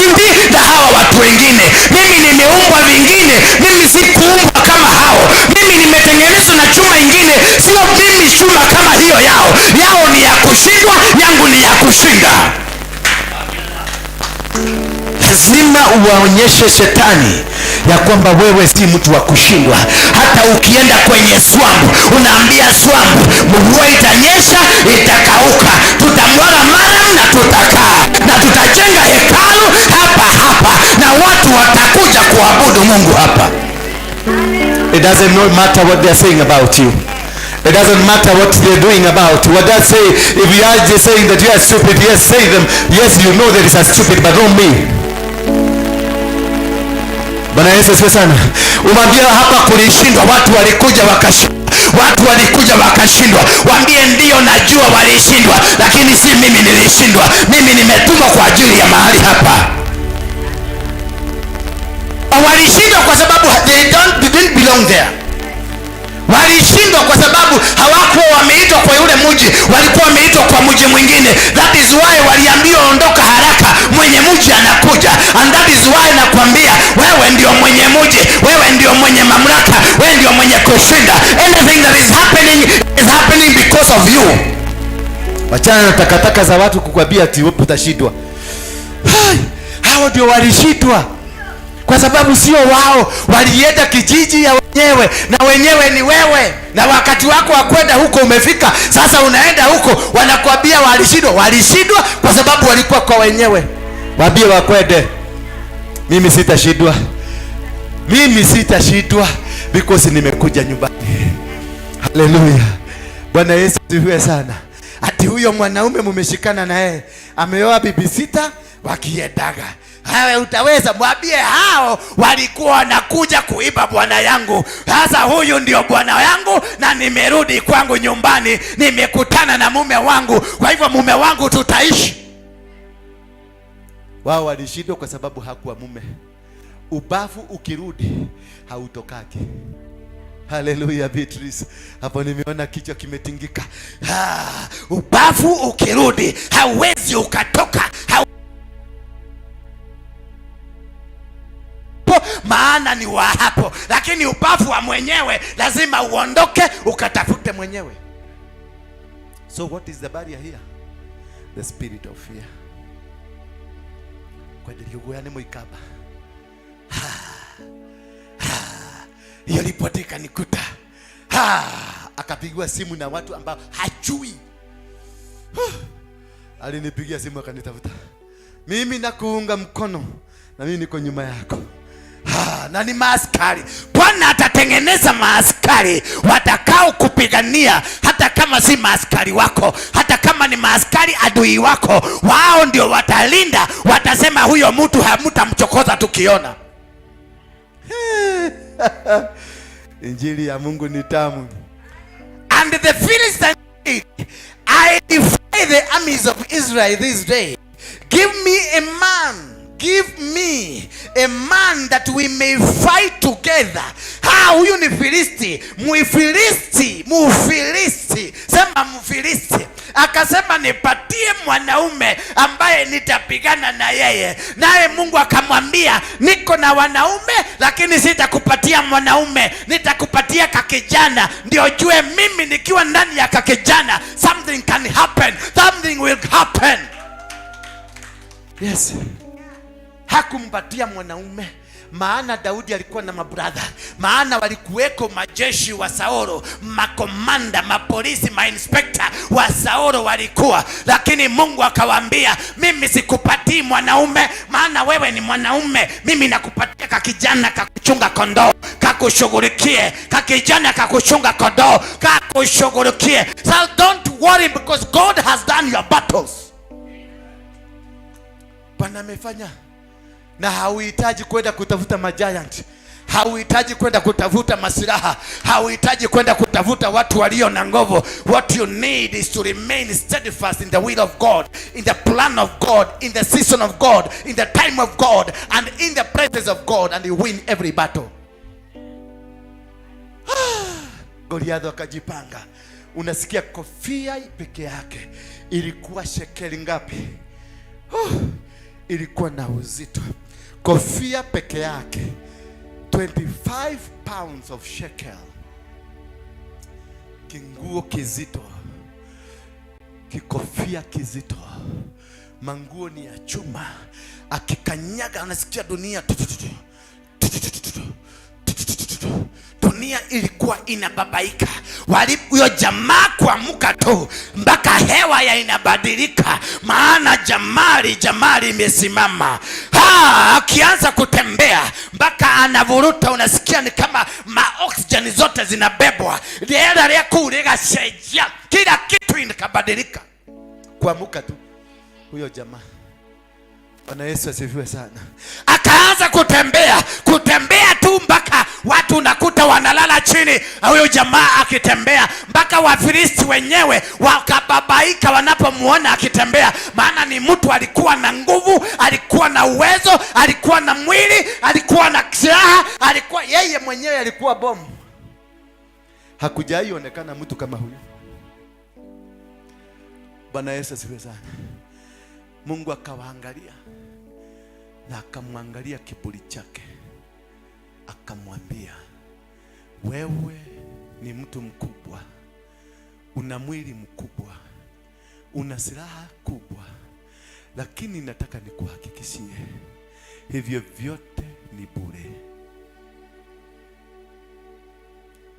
tofauti na hawa watu wengine. Mimi nimeumbwa vingine, mimi si kuumbwa kama hao. Mimi nimetengenezwa na chuma ingine, sio mimi chuma kama hiyo yao. Yao ni ya kushindwa, yangu ni ya kushinda. Lazima uwaonyeshe shetani ya kwamba wewe si mtu wa kushindwa. Hata ukienda kwenye swambu, unaambia swambu, mvua itanyesha, itakauka, tutamwaga mara na tutakaa, na tutajenga hekalu hapa na watu watakuja kuabudu Mungu hapa. It doesn't matter what they're saying about you. It doesn't matter what they're doing about you. What does say? If you are just saying that you are stupid, yes, say them. Yes, you know that it's a stupid, but not me. Bwana Yesu asifiwe sana. Umwambie hapa kulishindwa, watu walikuja wakashindwa. Watu walikuja wakashindwa. Waambie ndio najua walishindwa, lakini si mimi nilishindwa. Mimi nimetumwa kwa ajili ya mahali hapa. Walishindwa kwa sababu they didn't belong there. Walishindwa kwa sababu hawakuwa wameitwa kwa yule mji, walikuwa wameitwa kwa mji mwingine. That is why waliambiwa ondoka haraka, mwenye mji anakuja. And that is why nakwambia wewe ndio mwenye mji, wewe ndio mwenye mamlaka, wewe ndio mwenye kushinda. Anything that is happening because of you. Wachana na takataka za watu kukwambia ati utashindwa. Hao ndio walishindwa kwa sababu sio wao, walienda kijiji ya wenyewe, na wenyewe ni wewe, na wakati wako wa kwenda huko umefika. Sasa unaenda huko, wanakuambia walishindwa. Walishindwa kwa sababu walikuwa kwa wenyewe. Waambie wakwende, mimi sitashindwa. Mimi sitashindwa because nimekuja nyumbani. Haleluya. Bwana Yesu asifiwe sana. Ati huyo mwanaume mumeshikana na yeye, ameoa bibi sita wakiedaga. Hawe utaweza? Mwambie hao walikuwa wanakuja kuiba bwana yangu. Sasa huyu ndio bwana yangu, na nimerudi kwangu nyumbani, nimekutana na mume wangu, kwa hivyo mume wangu tutaishi. Wao walishindwa kwa sababu hakuwa mume. Ubavu ukirudi hautokaki. Haleluya Beatrice. Hapo nimeona kichwa kimetingika. Ubavu ukirudi hauwezi ukatoka. Maana ni wa hapo, lakini ubavu wa mwenyewe lazima uondoke ukatafute mwenyewe. So what is the barrier here? The spirit of fear. Kwa ndio goyane moikaba. Hiyo ripoti ikanikuta. Akapigwa simu na watu ambao hajui. Alinipigia simu akanitafuta. Mimi nakuunga mkono, na mimi niko nyuma yako. Na ni maaskari. Bwana atatengeneza maaskari watakao kupigania, hata kama si maaskari wako, hata kama ni maaskari adui wako, wao ndio watalinda. Watasema huyo mtu hamtamchokoza tukiona. Injili ya Mungu ni tamu. And the Philistines said, I defy the armies of Israel this day. Give me a man that we may fight together. Huyu ni Filisti. Mufilisti. Sema Mufilisti. Akasema nipatie mwanaume ambaye nitapigana na yeye. Naye Mungu akamwambia, niko na wanaume lakini sitakupatia mwanaume, nitakupatia kakijana. Ndio jue mimi nikiwa ndani ya kakijana, something can happen. Something will happen. Yes. Hakumpatia mwanaume, maana Daudi alikuwa na mabrother, maana walikuweko majeshi wa Sauro, makomanda, mapolisi, mainspector wa Sauro walikuwa. Lakini Mungu akawaambia, mimi sikupatii mwanaume, maana wewe ni mwanaume. Mimi nakupatia kakijana kakuchunga kondoo, kakushughulikie. Kakijana kakuchunga kondoo, kakushughulikie. So don't worry because God has done your battles. Bwana amefanya. Na hauhitaji kwenda kutafuta majiant, hauhitaji kwenda kutafuta masilaha, hauhitaji kwenda kutafuta watu walio na nguvu. What you need is to remain steadfast in the will of God, in the plan of God, in the season of God, in the time of God, and in the presence of God, and you win every battle. Goliath akajipanga. Unasikia kofia peke yake ilikuwa shekeli ngapi? ilikuwa na uzito. Kofia peke yake 25 pounds of shekel. Kinguo kizito, kikofia kizito, manguo ni ya chuma. Akikanyaga unasikia dunia, dunia ilikuwa inababaika. Huyo jamaa kuamuka tu mpaka hewa ya inabadilika, maana jamali imesimama. Akianza kutembea mpaka anavuruta, unasikia ni kama oxygen zote zinabebwa, liela leko ulega shejia, kila kitu inakabadilika. Kuamuka tu huyo jamaa. Bwana Yesu asifiwe sana. Akaanza kutembea tu mpaka watu nakuta wanalala chini, huyo jamaa akitembea, mpaka Wafilisti wenyewe wakababaika wanapomuona akitembea, maana ni mtu alikuwa na nguvu, alikuwa na uwezo, alikuwa na mwili, alikuwa na silaha, alikuwa yeye mwenyewe alikuwa bomu. Hakujaionekana mtu kama huyo. Bwana Yesu asifiwe sana. Mungu akawaangalia na akamwangalia kiburi chake, akamwambia, wewe ni mtu mkubwa, una mwili mkubwa, una silaha kubwa, lakini nataka nikuhakikishie hivyo vyote ni bure.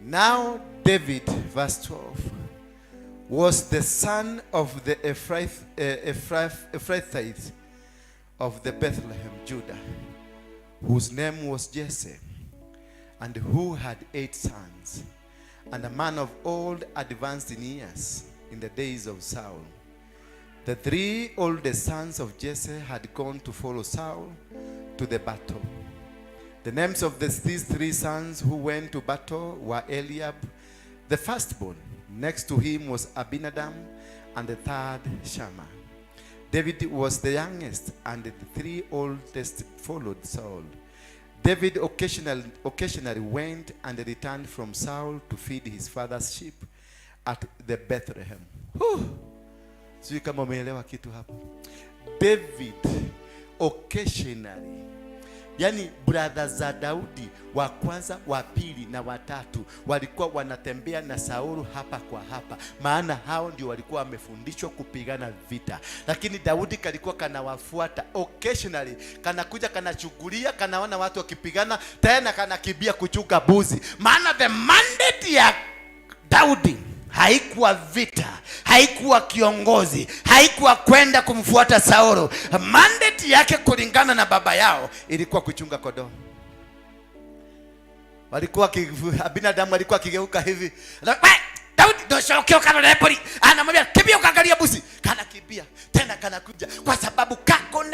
Now David, verse 12, was the son of the Ephrathites of the Bethlehem, Judah, whose name was Jesse, and who had 8 sons, and a man of old advanced in years in the days of Saul. The 3 oldest sons of Jesse had gone to follow Saul to the battle. The names of these 3 sons who went to battle were Eliab, the firstborn. Next to him was Abinadab, and the third Shammah. David was the youngest, and the 3 oldest followed Saul. David occasionally went and returned from Saul to feed his father's sheep at the Bethlehem. Sijui kama umeelewa kitu hapo. David occasionally, yani brother za Daudi wa kwanza, wa pili na wa tatu walikuwa wanatembea na Saulu hapa kwa hapa, maana hao ndio walikuwa wamefundishwa kupigana vita. Lakini Daudi kalikuwa kanawafuata occasionally, kanakuja kanachungulia, kanaona watu wakipigana, tena kanakibia kuchunga mbuzi. Maana the mandate ya Daudi haikuwa vita, haikuwa kiongozi, haikuwa kwenda kumfuata Saulu. Mandate yake kulingana na baba yao ilikuwa kuchunga kondoo. Walikuwa Abinadamu alikuwa kigeuka hivi, Daudi ndoshokeo kana lepoli, anamwambia kimbia ukaangalia busi, kana kimbia tena kanakuja, kwa sababu kako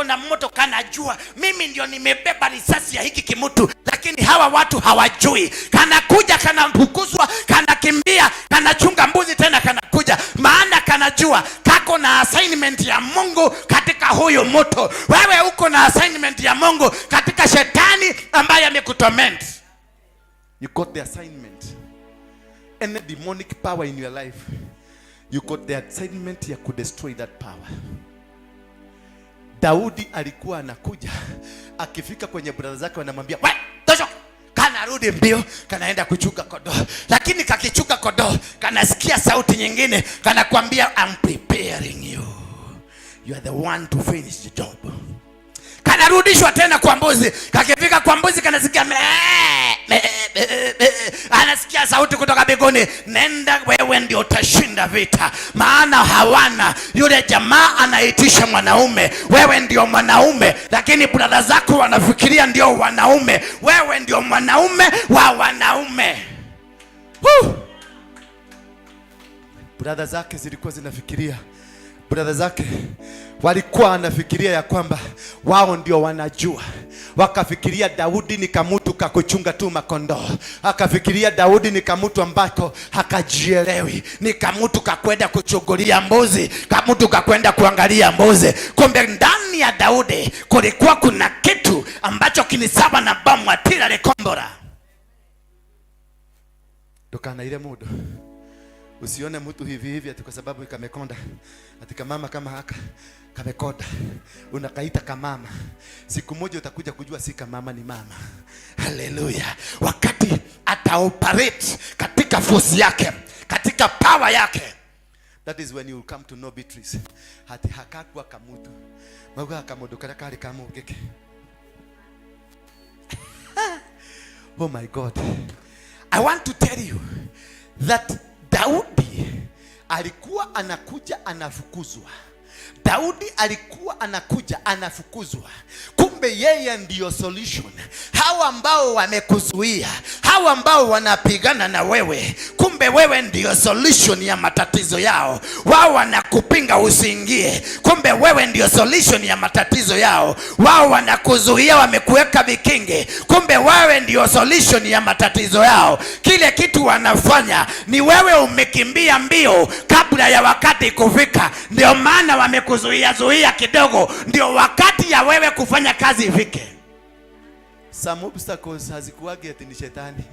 na moto, kanajua mimi ndio nimebeba risasi ya hiki kimutu, lakini hawa watu hawajui. Kanakuja, kanambukuzwa, kanakimbia, kanachunga mbuzi, tena kanakuja, maana kanajua kako na assignment ya Mungu katika huyo moto. Wewe uko na assignment ya Mungu katika shetani ambaye amekutorment. You got the assignment. Any demonic power in your life, you got the assignment ya kudestroy that power. Daudi alikuwa anakuja, akifika kwenye brother zake wanamwambia, "Wewe, tosha." Kanarudi mbio, kanaenda kuchunga kondoo. Lakini kakichunga kondoo, kanasikia sauti nyingine, kanakuambia, "I'm preparing you. You are the one to finish the job." Kanarudishwa tena kwa mbuzi. Kakifika kwa mbuzi, kanasikia anasikia sauti kutoka mbinguni, "Nenda, wewe ndio utashinda vita." Maana hawana, yule jamaa anaitisha mwanaume, wewe ndio mwanaume, lakini brother zako wanafikiria ndio wanaume. Wewe ndio mwanaume wa wanaume. Brother zake zilikuwa zinafikiria, brother zake walikuwa wanafikiria ya kwamba wao ndio wanajua. Wakafikiria Daudi ni kamutu kakuchunga tu makondoo. Akafikiria Daudi ni kamutu ambako hakajielewi, ni kamutu kakwenda kuchungulia mbuzi, kamutu kakwenda kuangalia mbuzi. Kumbe ndani ya Daudi kulikuwa kuna kitu ambacho kinisaba na bomu atila lekombora. Tokana ile muda, usione mtu hivi hivi ati kwa sababu ikamekonda, ati mama kama haka kamekoda, unakaita kamama. Siku moja utakuja kujua si kamama, ni mama. Haleluya. Wakati ataoperate katika force yake, katika power yake, that is when you will come to know Beatrice. Hati hakakwa kamutu maga kamodo kala kale kamugeke. Oh my God, I want to tell you that Daudi alikuwa anakuja anafukuzwa. Daudi alikuwa anakuja anafukuzwa. Kumbe yeye ndiyo solution. Hawa ambao wamekuzuia, hawa ambao wanapigana na wewe, kumbe wewe ndiyo solution ya matatizo yao. Wao wanakupinga usiingie, kumbe wewe ndiyo solution ya matatizo yao. Wao wanakuzuia, wamekuweka vikingi, kumbe wewe ndiyo solution ya matatizo yao. Kile kitu wanafanya ni wewe umekimbia mbio kabla ya wakati kufika. Ndio maana wamekuzuia kidogo, ndio wakati ya wewe kufanya kazi ifike. Some obstacles hazikuwagi ati ni shetani.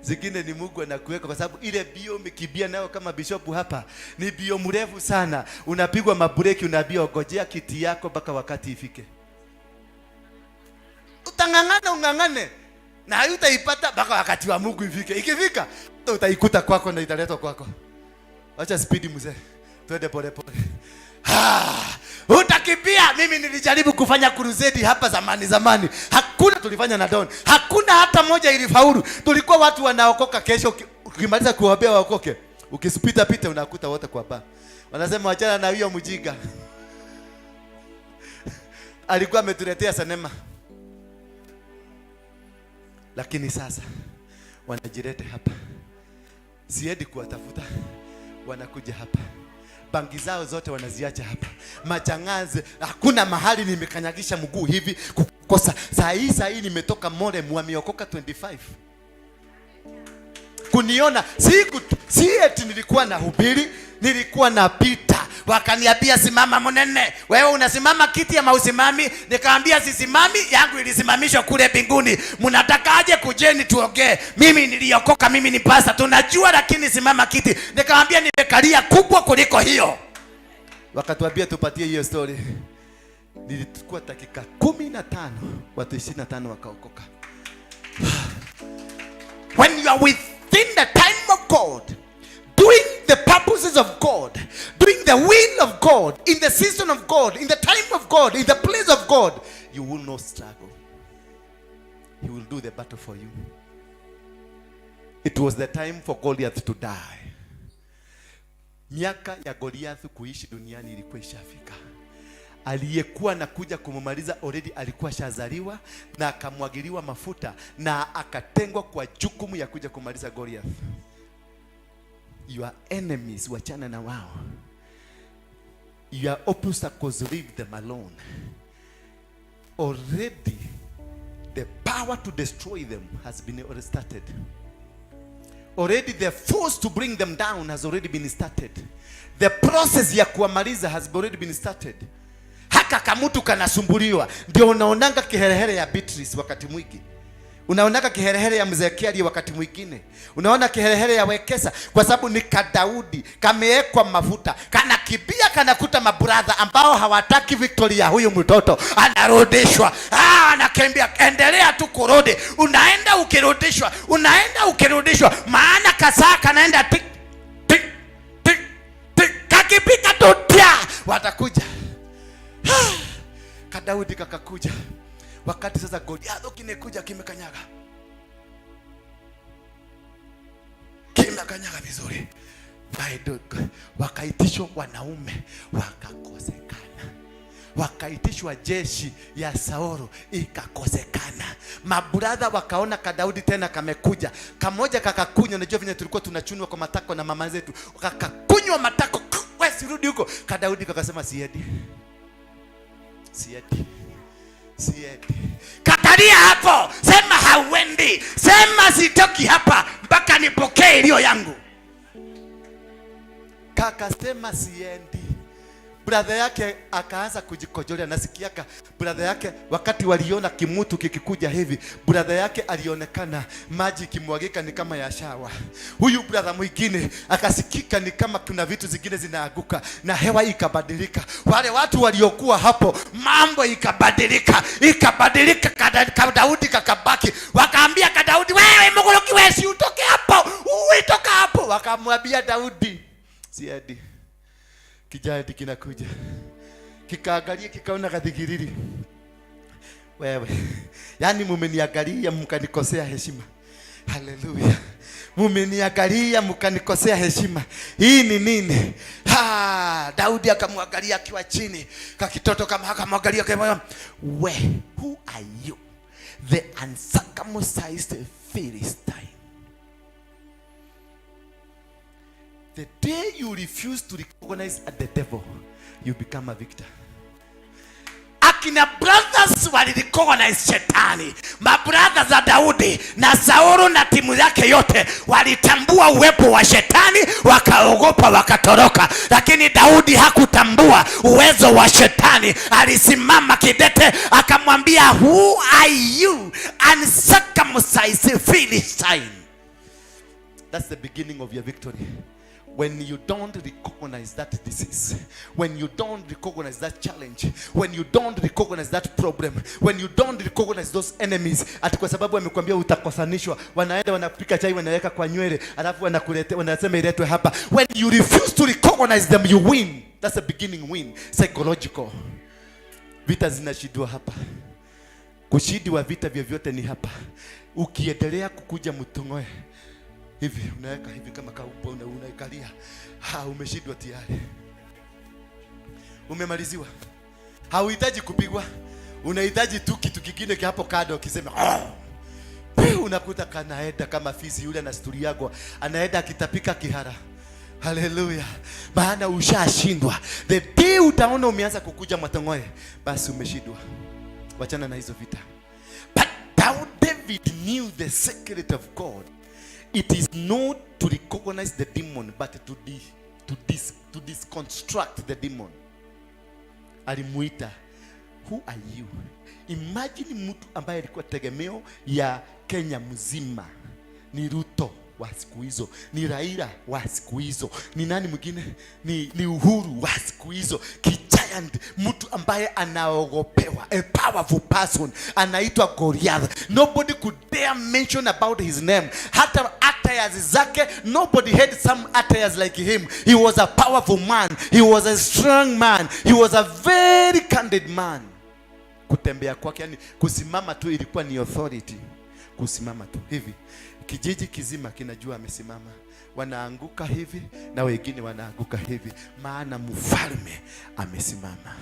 Zingine ni Mungu anakuweka, kwa sababu ile bio umekimbia nayo kama bishop hapa ni bio mrefu sana. Unapigwa mabreki, unaambiwa ngojea kiti yako mpaka wakati ifike. Utangangana ungangane na hautaipata mpaka wakati wa Mungu ifike. Ikifika utaikuta kwako na italetwa kwako. Acha speed mzee. Twende pole pole. Utakimbia. Mimi nilijaribu kufanya crusade hapa zamani. Hakuna tulifanya na Don. Hakuna hata moja ilifaulu. Tulikuwa watu wanaokoka kesho, ukimaliza kuombea waokoke. Ukisipita pita unakuta wote kwa baa. Wanasema achana na hiyo mjinga. Alikuwa ametuletea sinema. Lakini sasa wanajirete hapa. Siedi kuwatafuta. Wanakuja hapa. Bangi zao zote wanaziacha hapa. Machangaze, hakuna mahali nimekanyagisha mguu hivi kukosa. Saa hii nimetoka more muameokoka 25. Kuniona si eti nilikuwa na hubiri, nilikuwa na pita. Wakaniambia simama Munene, wewe unasimama kiti ya mausimami. Nikamwambia sisimami, yangu ilisimamishwa kule mbinguni. Mnatakaje kujeni tuongee? Mimi niliokoka, mimi ni pasta, tunajua, lakini simama kiti. Nikamwambia nimekalia kubwa kuliko hiyo. Wakatuambia tupatie hiyo story. Nilikuwa dakika 15, watu 25 wakaokoka. When you are within the time of God, doing the purposes of God, doing the will of God, in the season of God, in the time of God, in the place of God, you will not struggle. He will do the battle for you. It was the time for Goliath to die. Miaka ya Goliath kuishi duniani ilikuwa ishafika. Aliyekuwa nakuja kumumaliza already alikuwa shazaliwa na akamwagiliwa mafuta na akatengwa kwa jukumu ya kuja kumaliza Goliath. Your enemies, wachana na wao. Your obstacles, leave them alone. Already the power to destroy them has been started. Already the force to bring them down has already been started. The process ya kuamaliza has already been started. Haka kamutu kanasumbuliwa. Ndio unaonanga kiherehere ya Beatrice wakati mwingi. Unaonaka kiherehere ya Mzekieli wakati mwingine. Unaona kiherehere ya Wekesa kwa sababu ni Daudi kameekwa mafuta. Kana kibia kanakuta mabrother ambao hawataki victory ya huyu mtoto. Anarudishwa. Anakimbia, endelea tu kurudi. Unaenda ukirudishwa. Maana kasaa kanaenda tik tik tik tik. Kakipika tutia. Watakuja. Daudi kakakuja. Wakati sasa Goliath kimekuja kimekanyaga. Kimekanyaga vizuri. Wakaitishwa wanaume wakakosekana. Wakaitishwa jeshi ya Saulu ikakosekana. Mabrother wakaona Daudi tena kamekuja. Kamoja kakakunywa, unajua vile tulikuwa tunachunwa kwa matako na mama zetu. Kakakunywa matako. Wewe sirudi huko. Daudi kakasema siedi. Kataria hapo. Sema hauendi. Sema sitoki hapa mpaka nipokee iliyo yangu. Kaka sema siendi brother yake akaanza kujikojolea. Nasikiaka brother yake wakati waliona kimutu kikikuja hivi, brother yake alionekana maji kimwagika ni kama ya shawa. Huyu brother mwingine akasikika ni kama kuna vitu zingine zinaaguka na hewa ikabadilika. Wale watu waliokuwa hapo mambo ikabadilika. Daudi kakabaki. Wakaambia Daudi, wewe mgoloki wewe si utoke hapo. Uitoka hapo. Wakamwambia Daudi, siadi. Kijadi kinakuja. Kikaangalia kikaona kadhigiriri. Wewe. Yaani mumeniangalia mkanikosea heshima. Haleluya. Mumeniangalia mkanikosea heshima. Hii ni nini? Daudi akamwangalia akiwa chini. Kakitoto kama akamwangalia kama, we, who are you? The uncircumcised Philistine. The day you refuse to recognize the devil, you become a victor. Akina brothers walirecognize shetani. Mabrothers za Daudi na Saulu na timu yake yote walitambua uwepo wa shetani, wakaogopa wakatoroka. Lakini Daudi hakutambua uwezo wa shetani. Alisimama kidete akamwambia, who are you, uncircumcised Philistine? That's the beginning of your victory. When you don't recognize that disease, when you don't recognize that challenge, when you don't recognize that problem, when you don't recognize those enemies, ati kwa sababu amekwambia utakosanishwa, wanaenda wanapika chai wanaweka kwa nywele, alafu wanakuletea wanasema iletwe hapa. When you refuse to recognize them, you win. That's a beginning win, psychological. Vita zinashindwa hapa. Kushindi wa vita vyovyote ni hapa. Ukiendelea kukuja mtongoe hivi, unaweka hivi kama kaupo, unaikalia, umeshindwa tayari. Umemaliziwa. Hauhitaji kupigwa. Unahitaji tu kitu kingine hapo kado ukisema, unakuta kanaenda kama fisi yule na sturi yako, anaenda akitapika kihara. Haleluya. Maana ushashindwa. The day utaona umeanza kukuja matongoe, basi umeshindwa. Wachana na hizo vita. But David knew the secret of God. It is not to recognize the demon, but to disconstruct the demon. Alimuita, who are you? Imagine mtu ambaye alikuwa tegemeo ya Kenya mzima. Ni Ruto wa siku hizo, ni Raila wa siku hizo, ni nani mwingine, ni Uhuru wa siku hizo. Giant, mtu ambaye anaogopewa, a powerful person, anaitwa Goliath. Nobody could dare mention about his name. Hata attires zake, nobody had some attires like him. He was a powerful man, he was a strong man, he was a very candid man. Kutembea kwake, yani kusimama tu ilikuwa ni authority. Kusimama tu hivi, kijiji kizima kinajua amesimama. Wanaanguka hivi na wengine wanaanguka hivi, maana mfalme amesimama.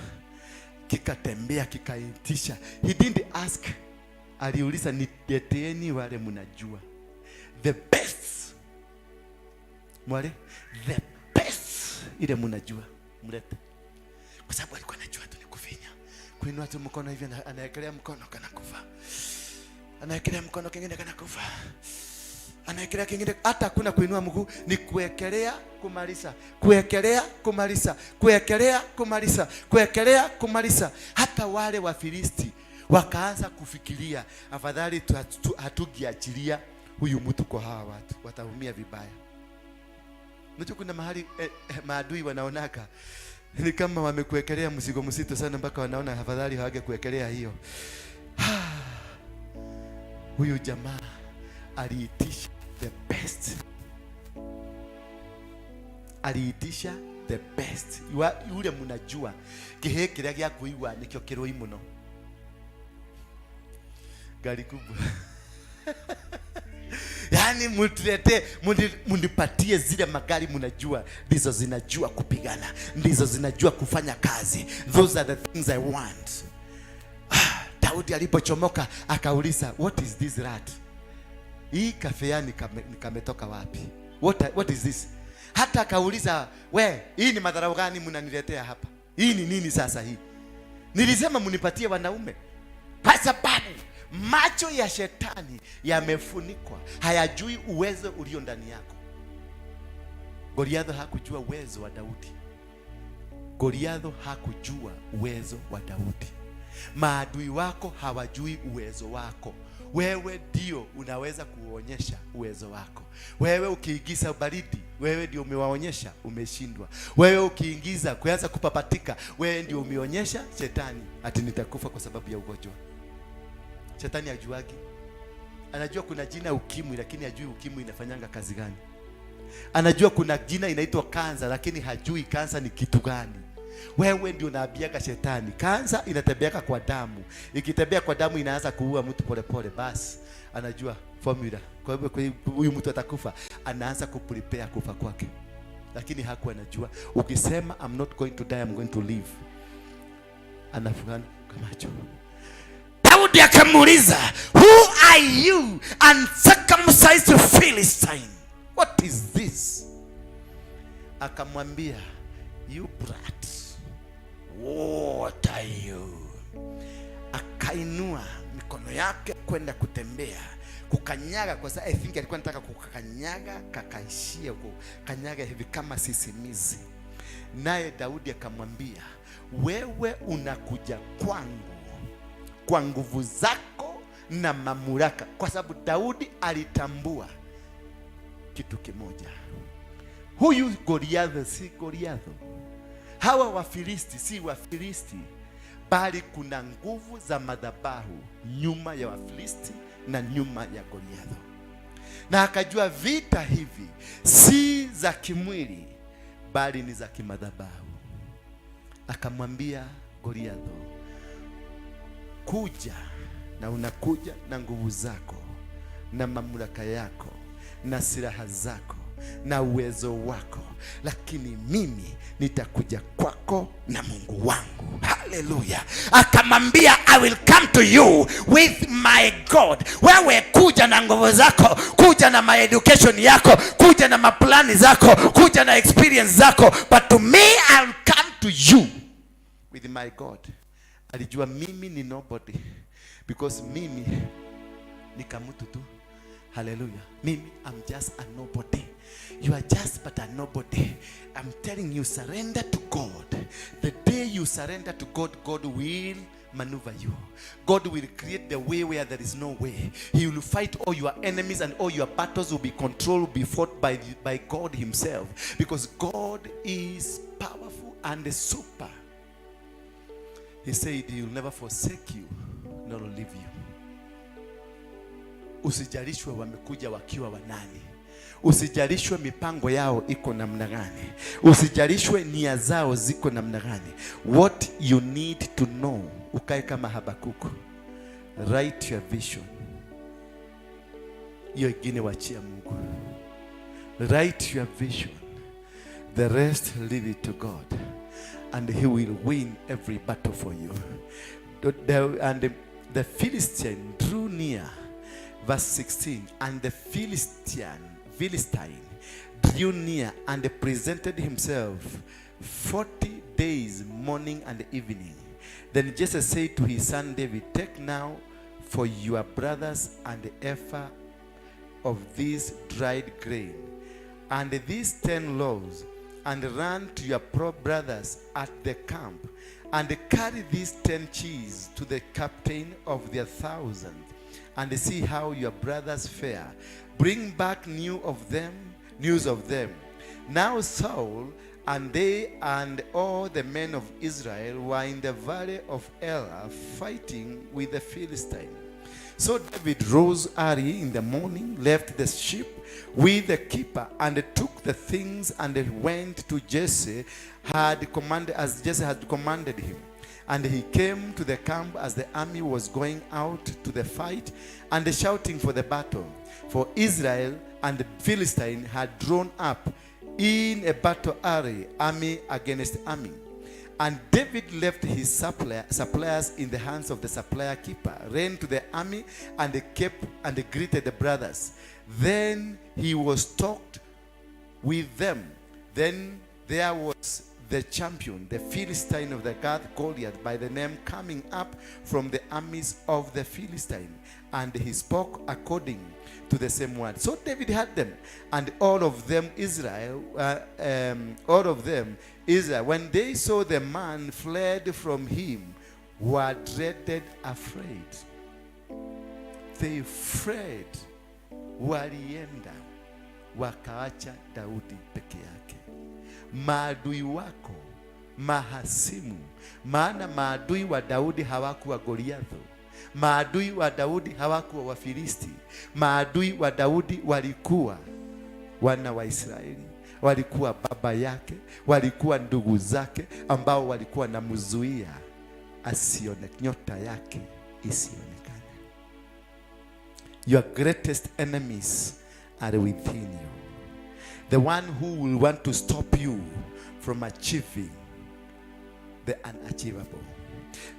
Kikatembea kikaitisha. He didn't ask. Aliuliza, niteteni wale mnajua. The best. Mwale, the best ile mnajua, mlete. Kwa sababu alikuwa anajua tu ni kufinya. Kuinua tu mkono hivi, anaekelea mkono kana kufa. Anaekelea mkono kingine kana kufa. Anaekelea kingine, hata hakuna kuinua mguu, ni kuekelea kumaliza, kuekelea kumaliza, kuekelea kumaliza, kuekelea kumaliza. Hata wale wa Filisti wakaanza kufikiria, afadhali hatugiachilia huyu mtu kwa hawa watu, wataumia vibaya. Unajua kuna mahali maadui wanaonaka ni kama wamekuekelea mzigo mzito sana, mpaka wanaona afadhali hawage kuekelea hiyo. Huyu jamaa aliitisha the best. Aliitisha the best. Yule mnajua kihe kile gya kuigwa nikyo kiroi muno. Gari kubwa. Yani mutulete, munipatie zile magari mnajua, ndizo zinajua kupigana, ndizo zinajua kufanya kazi. Those are the things I want. Daudi alipochomoka akauliza, what is this rat? Hii kafeani kametoka wapi? What is this? Hata akauliza, we, hii ni madharau gani mnaniletea hapa? Hii ni nini sasa hii? Nilisema munipatie wanaume. Kwa sababu macho ya shetani yamefunikwa, hayajui uwezo ulio ndani yako. Goliath hakujua uwezo wa Daudi. Goliathi hakujua uwezo wa Daudi. Maadui wako hawajui uwezo wako. Wewe ndio unaweza kuonyesha uwezo wako. Wewe ukiingiza baridi, wewe ndio umewaonyesha umeshindwa. Wewe ukiingiza kuanza kupapatika, wewe ndio umeonyesha shetani ati nitakufa kwa sababu ya ugonjwa. Shetani hajuagi. Anajua kuna jina ukimwi, lakini hajui ukimwi inafanyanga kazi gani. Anajua kuna jina inaitwa kansa, lakini hajui kansa ni kitu gani. Wewe ndio unaambiaga shetani kansa inatembeaka kwa damu. Ikitembea kwa damu inaanza kuua mtu pole pole, basi anajua formula. Kwa hivyo huyu mtu atakufa, anaanza kuprepare kufa kwake. Lakini hakuwa anajua ukisema I'm not going to die, I'm going to live, anafungana kamacho. Daudi akamuuliza, who are you, uncircumcised Philistine? What is this? Akamwambia, you brat, what are you? Akainua mikono yake kwenda kutembea, kukanyaga, kwa sababu I think alikuwa anataka kukanyaga, kakaishia kukanyaga hivi kama sisimizi. Naye Daudi akamwambia, wewe unakuja kwangu kwa nguvu zako na mamlaka. Kwa sababu Daudi alitambua kitu kimoja, huyu Goliathi si Goliathi, hawa Wafilisti si Wafilisti, bali kuna nguvu za madhabahu nyuma ya Wafilisti na nyuma ya Goliathi. Na akajua vita hivi si za kimwili, bali ni za kimadhabahu. Akamwambia Goliathi, kuja, na unakuja na nguvu zako na mamlaka yako na silaha zako na uwezo wako, lakini mimi nitakuja kwako na Mungu wangu. Hallelujah. Akamwambia, I will come to you with my God. Wewe kuja na nguvu zako, kuja na my education yako, kuja na maplani zako, kuja na experience zako, but to me I will come to you with my God. Alijua mimi ni nobody, because mimi ni kamutu tu. Hallelujah. Mimi, I'm just a nobody. You are just but a nobody. I'm telling you, surrender to God. The day you surrender to God, God will maneuver you. God will create the way where there is no way. He will fight all your enemies, and all your battles will be controlled, will be fought by God himself. Because God is powerful and super. He said he will never forsake you, nor leave you. Usijalishwe wamekuja wakiwa wanani. Usijalishwe mipango yao iko namna gani. Usijalishwe nia zao ziko namna gani. What you need to know, ukae kama Habakuku. Write your vision. Hiyo ingine wachia Mungu. Write your vision. The rest leave it to God, and he will win every battle for you. And the Philistine drew near. Verse 16, and the Philistine drew near and presented himself 40 days, morning and evening. Then Jesse said to his son David, take now for your brothers an ephah of this dried grain, and these 10 loaves, and run to your brothers at the camp, and carry these 10 cheese to the captain of their 1,000, and see how your brothers fare. Bring back news of them. Now Saul and they and all the men of Israel were in the valley of Elah, fighting with the Philistine. So David rose early in the morning, left the sheep with the keeper, and took the things, and went to Jesse had commanded, as Jesse had commanded him. And he came to the camp as the army was going out to the fight, and shouting for the battle. For Israel and the Philistine had drawn up in a battle array, army against army. And David left his suppliers in the hands of the supplier keeper, ran to the army, and kept and greeted the brothers. Then he was talked with them. Then there was the champion, the Philistine of the God Goliath by the name, coming up from the armies of the Philistine. And he spoke according to the same word. So David had them, and all of them Israel, when they saw the man fled from him, were dreaded afraid. They fled, walienda, wakaacha Daudi peke yake. Maadui wako, mahasimu, maana maadui wa Daudi hawakuwa Goliathi. Maadui wa Daudi hawakuwa Wafilisti. Maadui wa Daudi walikuwa wana wa Israeli, walikuwa baba yake, walikuwa ndugu zake, ambao walikuwa namzuia asione, nyota yake isionekane. Your greatest enemies are within you. The one who will want to stop you from achieving the unachievable.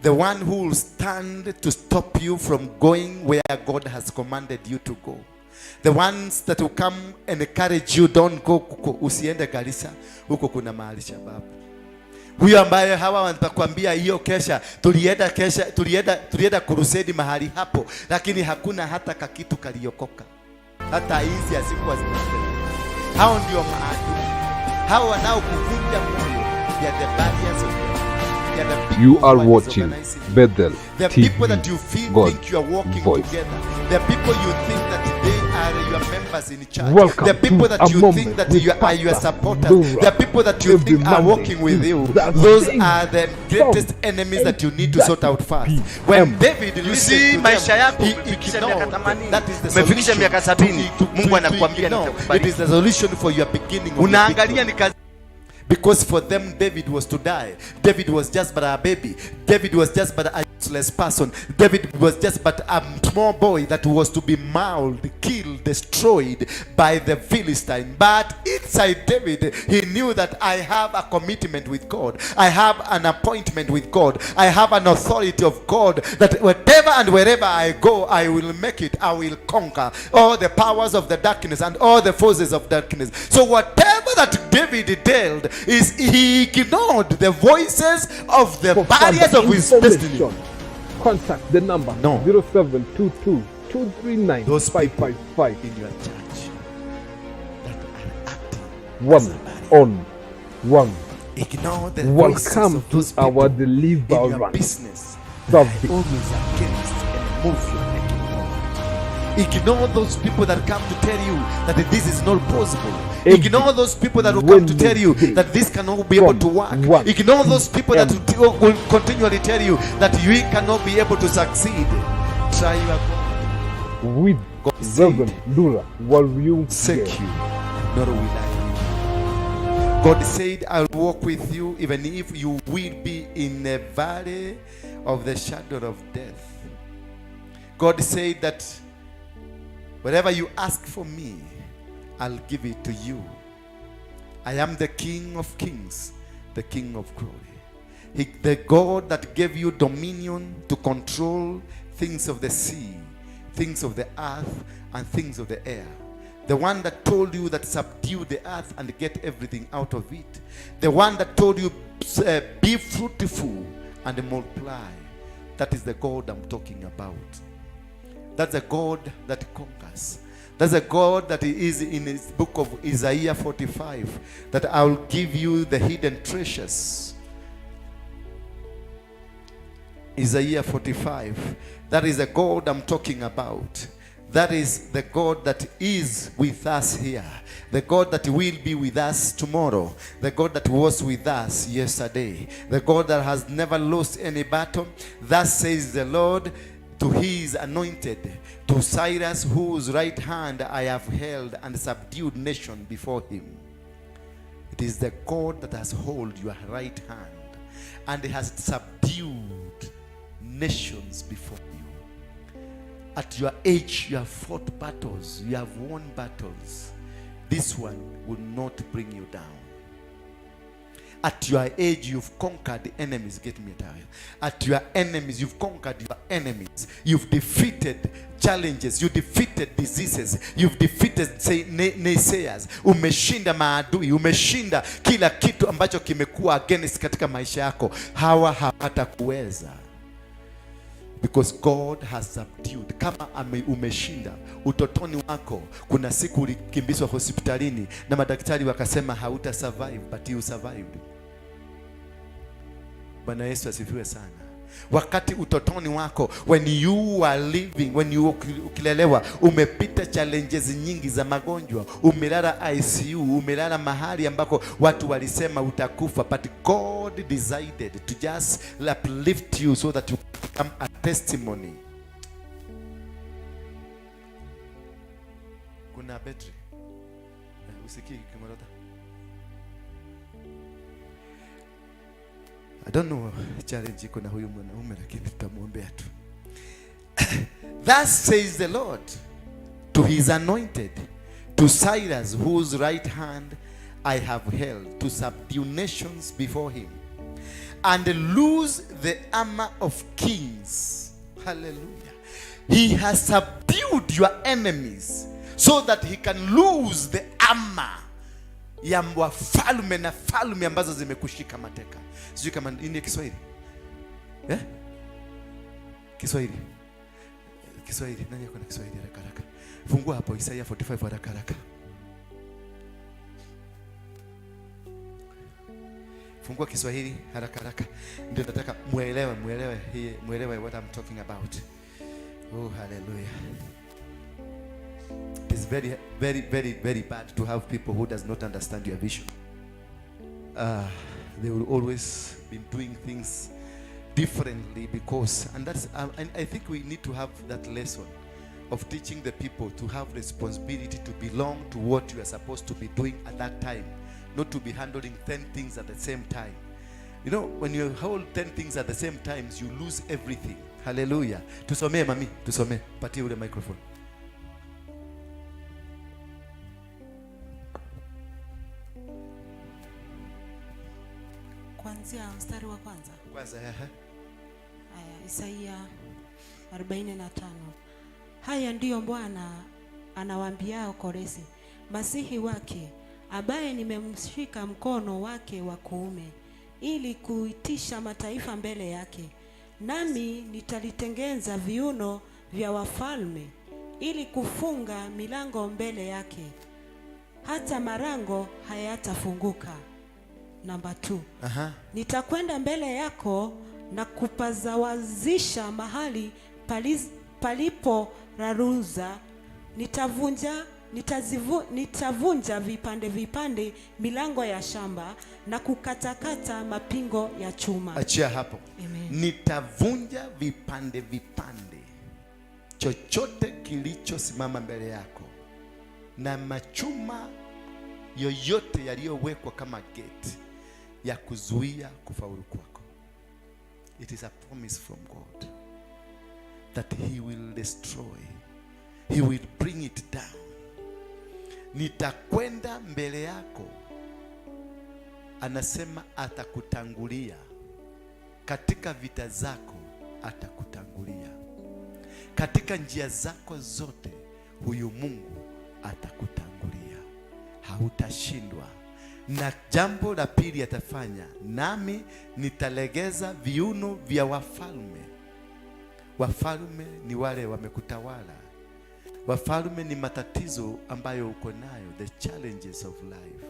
The one who will stand to stop you from going where God has commanded you to go. The ones that will come and encourage you, don't go kuko, usiende Garissa, huko kuna mahali shababu. Huyo ambaye hawa watakwambia hiyo kesha, tulienda crusade mahali hapo, lakini hakuna hata kakitu kaliokoka. Hata hizi asikuwa zinasema. Hao ndio maadui. Hao wanaokuvunja moyo, they are the barriers of God. You are watching Bethel The TV, people that you think you are walking voice. together. The people you think that they are your members in church. Welcome the people to that a you moment think that with you are your Pastor supporters. NDURA. The people that you Every think are Monday walking with you. Thursday, Those are the greatest enemies that you need to sort out first. When David, You see, maisha yako umefikisha miaka 80, that is the umefikisha solution. miaka 70, Mungu anakuambia No, nitakubariki. it is the solution for your beginning. of your Unaangalia victory. ni kazi. Because for them, David was to die. David was just but a baby. David was just but a useless person. David was just but a small boy that was to be mauled, killed, destroyed by the Philistine. But inside David, he knew that I have a commitment with God. I have an appointment with God. I have an authority of God that whatever and wherever I go, I will make it. I will conquer all the powers of the darkness and all the forces of darkness. So whatever that David dealt is he ignored the voices of the For barriers further of his information, destiny. contact the number No. 0722 239 Those people 555. in your church that are acting One on one. ignore the voices Welcome of to those our people in your Deliverance business service. that are always against and move your making forward. Ignore those people that come to tell you that this is not possible. Ignore those people that will come to tell you that this cannot be able to work. Ignore those people that will continually tell you that you cannot be able to succeed. Try your God. With God said, Reverend NDURA WARUINGE. Seek you, nor will I. God said, I'll walk with you even if you will be in a valley of the shadow of death. God said that whatever you ask for me, I'll give it to you. I am the King of kings, the King of glory. The God that gave you dominion to control things of the sea, things of the earth, and things of the air. The one that told you that subdue the earth and get everything out of it. The one that told you be fruitful and multiply. That is the God I'm talking about. That's a God that conquers. That's a God that is in his book of Isaiah 45, that I will give you the hidden treasures. Isaiah 45. That is the God I'm talking about. That is the God that is with us here. The God that will be with us tomorrow. The God that was with us yesterday. The God that has never lost any battle. Thus says the Lord to his anointed, to Cyrus, whose right hand I have held and subdued nation before him. It is the God that has held your right hand and has subdued nations before you. At your age, you have fought battles, you have won battles. This one will not bring you down. At your age, you've conquered enemies. Get me a towel. At your enemies, you've conquered your enemies. You've defeated challenges. You defeated diseases. You've defeated naysayers. Umeshinda maadui. Umeshinda kila kitu ambacho kimekuwa against katika maisha yako. Hawa hawatakuweza. Because God has subdued. Kama umeshinda utotoni wako, kuna siku ulikimbizwa hospitalini na madaktari wakasema hauta survive, but you survived. Bwana Yesu asifiwe sana. Wakati utotoni wako, when you were living, when you ukilelewa, umepita challenges nyingi za magonjwa, umelala ICU, umelala mahali ambako watu walisema utakufa, but God decided to just uplift you so that you become a testimony. Kuna battery usikii kimorota. I don't know challenge iko na huyu mwanaume, lakini tutamwombea tu. Thus says the Lord to his anointed, to Cyrus, whose right hand I have held, to subdue nations before him, and loose the armor of kings. Hallelujah. He has subdued your enemies so that he can lose the armor ya wafalme na falme ambazo zimekushika mateka. Sijui kama ni Kiswahili. Kiswahili. Nani yako na Kiswahili haraka haraka? Fungua hapo Isaiah 45 haraka haraka. Fungua Kiswahili haraka haraka. Ndio nataka muelewe what I'm talking about. Oh, hallelujah. It is very, very, very, very bad to have people who does not understand your vision. They will always be doing things differently because, and that's, I think we need to have that lesson of teaching the people to have responsibility to belong to what you are supposed to be doing at that time, not to be handling 10 things at the same time. You know, when you hold 10 things at the same time, you lose everything. Hallelujah. Tusomee mami, tusomee. Patie ule microphone. Kuanzia mstari wa kwanza. Haya, Isaia 45. Haya ndiyo Bwana anawaambiao Koresi, Masihi wake, ambaye nimemshika mkono wake wa kuume, ili kuitisha mataifa mbele yake. Nami nitalitengeza viuno vya wafalme, ili kufunga milango mbele yake, hata marango hayatafunguka. Namba 2. Nitakwenda mbele yako na kupazawazisha mahali palipo raruza. Nitavunja vipande milango ya shamba na kukatakata mapingo ya chuma. Achia hapo. Amen. Nitavunja vipande chochote kilichosimama mbele yako na machuma yoyote yaliyowekwa kama gate ya kuzuia kufaulu kwako. It is a promise from God that he will destroy, he will bring it down. Nitakwenda mbele yako, anasema atakutangulia katika vita zako, atakutangulia katika njia zako zote. Huyu Mungu atakutangulia, hautashindwa. Na jambo la pili atafanya, nami nitalegeza viuno vya wafalme. Wafalme ni wale wamekutawala. Wafalme ni matatizo ambayo uko nayo, the challenges of life,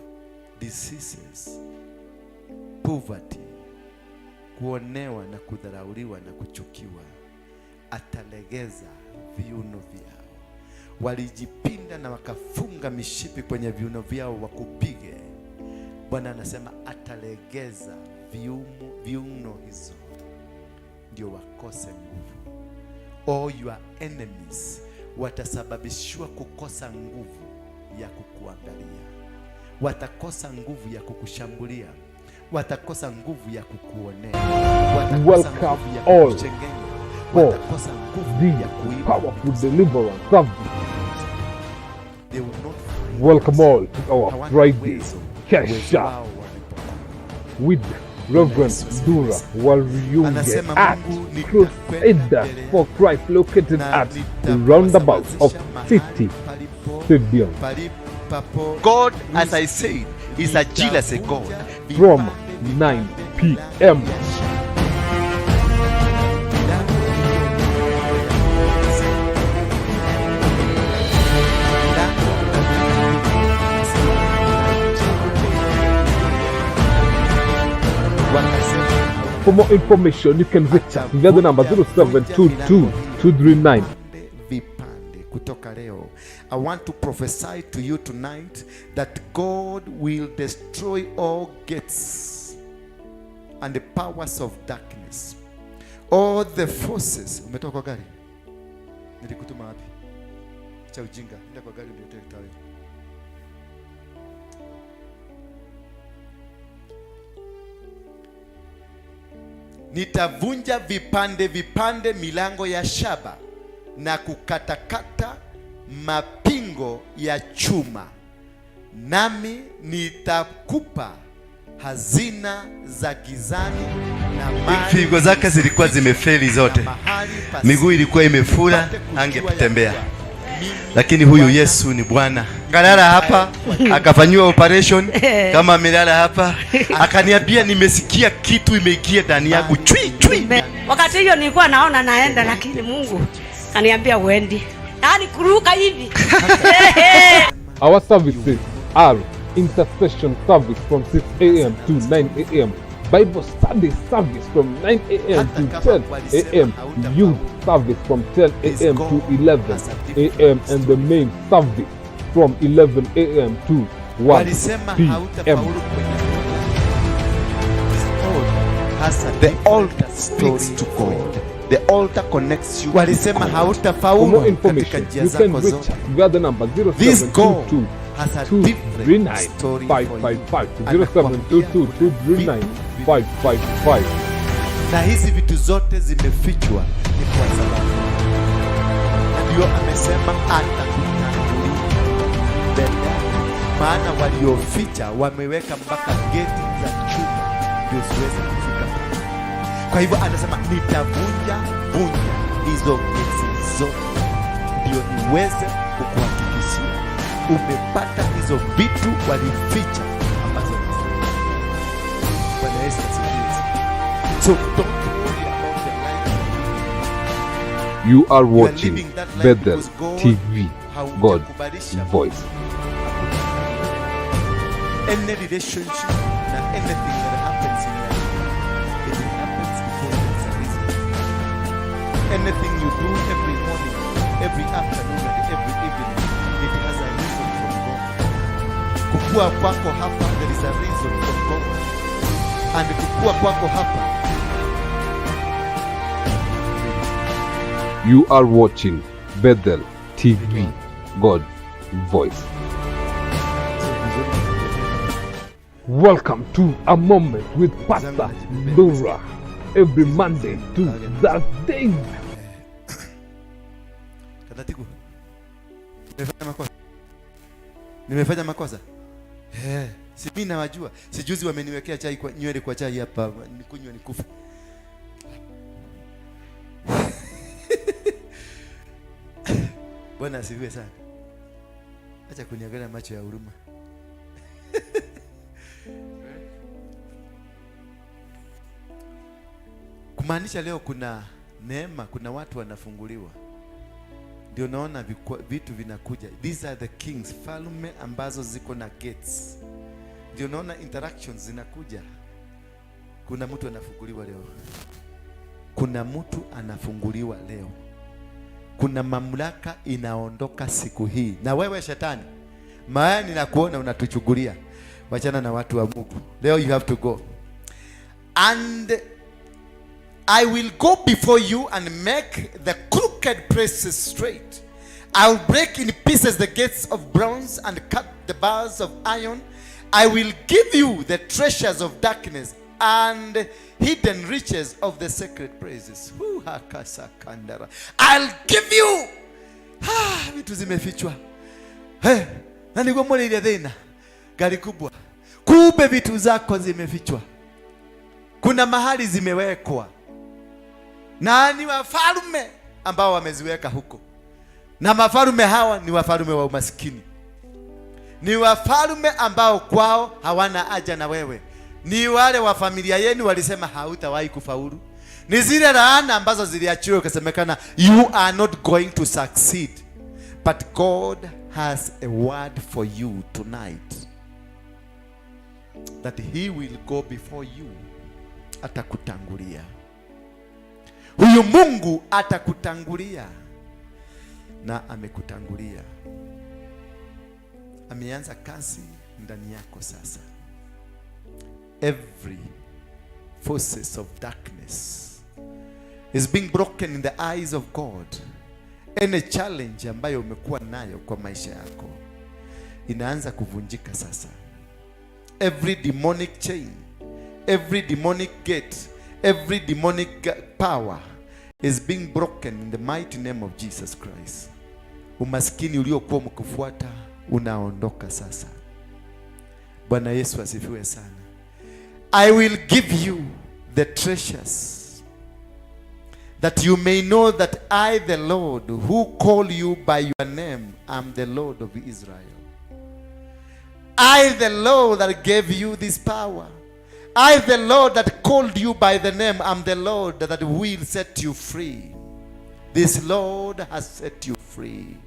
diseases, poverty, kuonewa na kudharauliwa na kuchukiwa. Atalegeza viuno vyao. Walijipinda na wakafunga mishipi kwenye viuno vyao wakupige. Bwana anasema atalegeza viuno hizo, ndio wakose nguvu. All your enemies watasababishwa kukosa nguvu ya kukuangalia, watakosa nguvu ya kukushambulia, watakosa nguvu ya kukuonea, watakosa nguvu ya kukuchengenya, watakosa nguvu ya kuiba. Powerful Deliverance service. Welcome all to our Friday cash shop. with Reverend NDURA WARUINGE at Crusader for Christ, located at the roundabout of City Stadium God, as I said, is a jealous God. from 9 p.m. For more information, you can reach us via the number 0722-239. I want to prophesy to you tonight that God will destroy all gates and the powers of darkness, all the forces. Umetoka kwa gari? Nilikutuma wapi? Cha ujinga. Nenda kwa gari ndio tawe. Nitavunja vipande vipande milango ya shaba na kukatakata mapingo ya chuma, nami nitakupa hazina za gizani na mali. Figo zake zilikuwa zimefeli zote, miguu ilikuwa imefura, angepitembea. Lakini huyu Yesu ni Bwana. Kalala hapa akafanywa operation kama amelala hapa, akaniambia nimesikia kitu imeingia ndani yangu chui chui. Wakati hiyo nilikuwa naona naenda, lakini Mungu kaniambia uendi, yaani kuruka hivi. Our services are intercession service from 6 a.m. to 9 a.m. Bible study service from 9 a.m. to 10 a.m. Youth service from 10 a.m. to 11 a.m. and the main service from 11 a.m. to 1 p.m. The altar speaks to God. The altar connects you. Walisema For more information, you can reach us via the number 0722 239 555 0722 555. Na hizi vitu zote zimefichwa ni kwa sababu ndio amesema atakutangulia mbele, maana walioficha wameweka mpaka geti za chuma ndio siweze kufika. Kwa hivyo anasema nitavunja hizo geti zote ndio niweze kukuhakikishia umepata hizo vitu walificha ambazo Bwana Yesu asifiwe. So don't worry about the life. You are watching Bethel TV, God's voice. Any relationship and anything that happens in life, it happens because there's a reason. Anything you do every morning, every afternoon, and every evening, it has a reason from God. Kukua kwako hapa, there is a reason from God. And kukua kwako hapa. You are watching Bethel TV, God's voice. Welcome to A Moment with Pastor NDURA, every Monday to Thursday. Kadatiku. Nimefanya makosa. Si mimi nawajua. Sijuzi wameniwekea chai kwa nywele kwa chai hapa, nikunywa nikufa. Bwana asifiwe sana. Acha kuniangalia macho ya huruma. Kumaanisha leo kuna neema, kuna watu wanafunguliwa. Ndio naona vitu vinakuja. These are the kings, falme ambazo ziko na gates. Ndio naona interactions zinakuja. Kuna mtu anafunguliwa leo. Kuna mtu anafunguliwa leo. Kuna mamlaka inaondoka siku hii. Na wewe shetani, maana ninakuona unatuchugulia. Wachana na watu wa Mungu. Leo you have to go. And I will go before you and make the crooked places straight. I will break in pieces the gates of bronze and cut the bars of iron. I will give you the treasures of darkness and hidden riches of the sacred places. I'll give you. Vitu zimefichwa. Na nigomole ile dhina. Gari kubwa. Kumbe vitu zako zimefichwa. Kuna mahali zimewekwa na ni wafalme ambao wameziweka huko, na mafalme hawa ni wafalme wa umaskini, ni wafalme ambao kwao hawana haja na wewe, ni wale wa familia yenu walisema hautawahi kufaulu, ni zile laana ambazo ziliachiwa ukasemekana you are not going to succeed, but God has a word for you tonight that he will go before you. Atakutangulia huyu Mungu, atakutangulia na amekutangulia. Ameanza kazi ndani yako sasa. Every forces of darkness is being broken in the eyes of God. Any challenge ambayo umekuwa nayo kwa maisha yako inaanza kuvunjika sasa. Every demonic chain, every demonic gate, every demonic power is being broken in the mighty name of Jesus Christ. Umaskini uliokuwa mkufuata unaondoka sasa. Bwana Yesu asifiwe sana. I will give you the treasures, that you may know that I, the Lord, who call you by your name, am the Lord of Israel. I, the Lord, that gave you this power. I, the Lord, that called you by the name, am the Lord that will set you free. This Lord has set you free.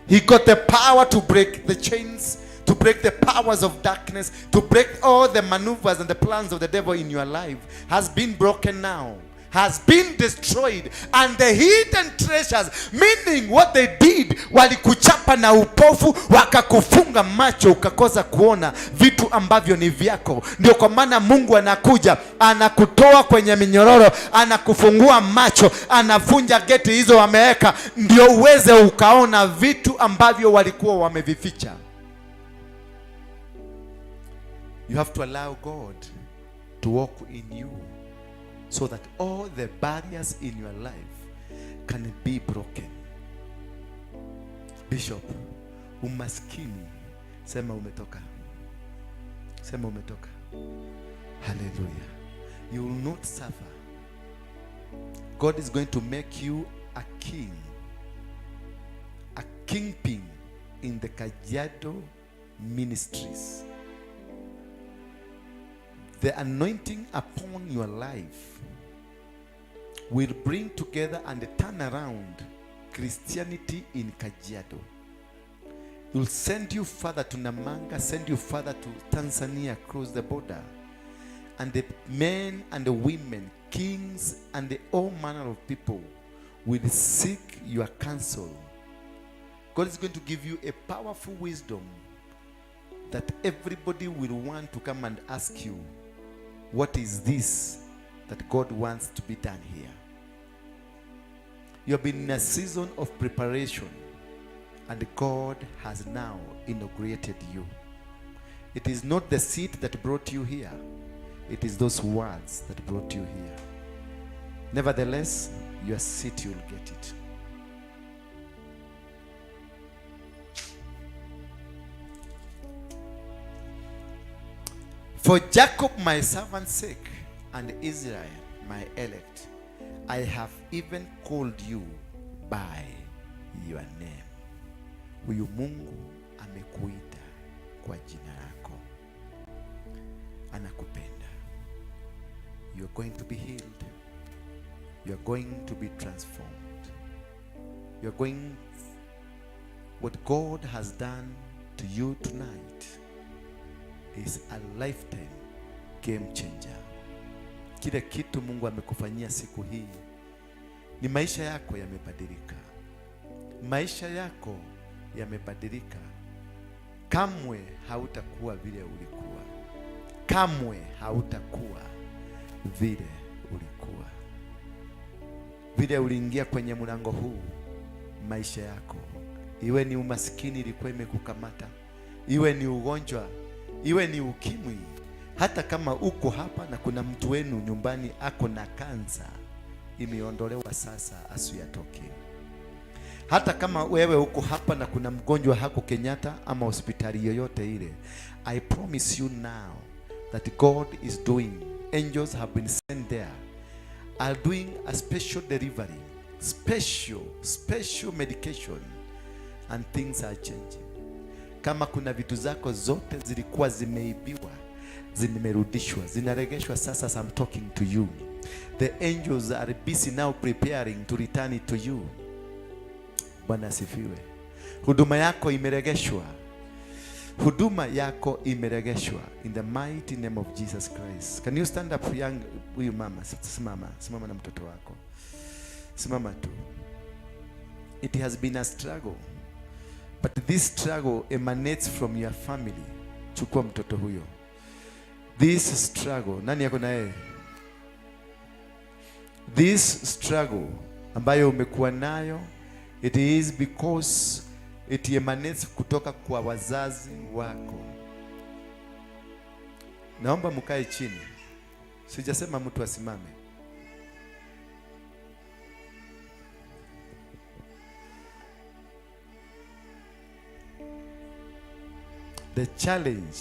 He got the power to break the chains, to break the powers of darkness, to break all the maneuvers and the plans of the devil in your life. Has been broken now, has been destroyed. And the hidden treasures, meaning what they did, walikuchapa na upofu, wakakufunga macho, ukakosa kuona vitu ambavyo ni vyako. Ndio kwa maana Mungu anakuja, anakutoa kwenye minyororo, anakufungua macho, anavunja geti hizo wameweka, ndio uweze ukaona vitu ambavyo walikuwa wamevificha. You have to allow God to walk in you, so that all the barriers in your life can be broken. Bishop, umaskini, sema umetoka. Sema umetoka. Hallelujah. You will not suffer. God is going to make you a king, a kingpin in the Kajiado ministries. The anointing upon your life will bring together and turn around Christianity in Kajiado. It will send you further to Namanga, send you further to Tanzania, across the border. And the men and the women, kings and the all manner of people will seek your counsel. God is going to give you a powerful wisdom that everybody will want to come and ask you, what is this that God wants to be done here? You have been in a season of preparation, and God has now inaugurated you. It is not the seat that brought you here, it is those words that brought you here. Nevertheless, your seat, you'll get it. For Jacob my servant's sake, and Israel my elect, I have even called you by your name. Huyu Mungu amekuita kwa jina lako. Anakupenda. You are going to be healed. You are going to be transformed. You are going, what God has done to you tonight is a lifetime game changer. Kile kitu Mungu amekufanyia siku hii ni maisha yako yamebadilika. Maisha yako yamebadilika. Kamwe hautakuwa vile ulikuwa. Kamwe hautakuwa vile ulikuwa. Vile uliingia kwenye mlango huu, maisha yako, iwe ni umaskini ilikuwa imekukamata, iwe ni ugonjwa, iwe ni ukimwi, hata kama uko hapa na kuna mtu wenu nyumbani ako na kansa, imeondolewa sasa, asiyatoke. Hata kama wewe uko hapa na kuna mgonjwa hako Kenyatta ama hospitali yoyote ile, I promise you now that God is doing angels have been sent there, are doing a special delivery, special medication, and things are changing. Kama kuna vitu zako zote zilikuwa zimeibiwa, zimerudishwa, zinaregeshwa sasa. As I'm talking to you, the angels are busy now preparing to return it to you. Bwana asifiwe. Huduma yako imeregeshwa. Huduma yako imeregeshwa in the mighty name of Jesus Christ. Can you stand up, young huyu mama? Simama na mtoto wako. Simama tu. It has been a struggle, but this struggle emanates from your family. Chukua mtoto huyo. This struggle, nani yako na yeye? This struggle ambayo umekuwa nayo, it is because it emanates kutoka kwa wazazi wako. Naomba mkae chini. Sijasema mtu asimame. The challenge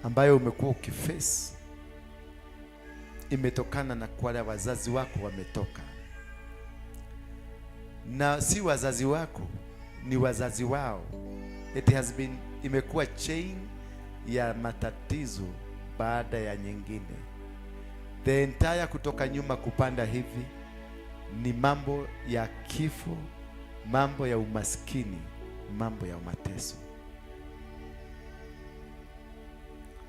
ambayo umekuwa ukiface imetokana na kwa wazazi wako wametoka. Na si wazazi wako, ni wazazi wao. It has been, imekuwa chain ya matatizo baada ya nyingine. The entire kutoka nyuma kupanda hivi ni mambo ya kifo, mambo ya umaskini, mambo ya mateso.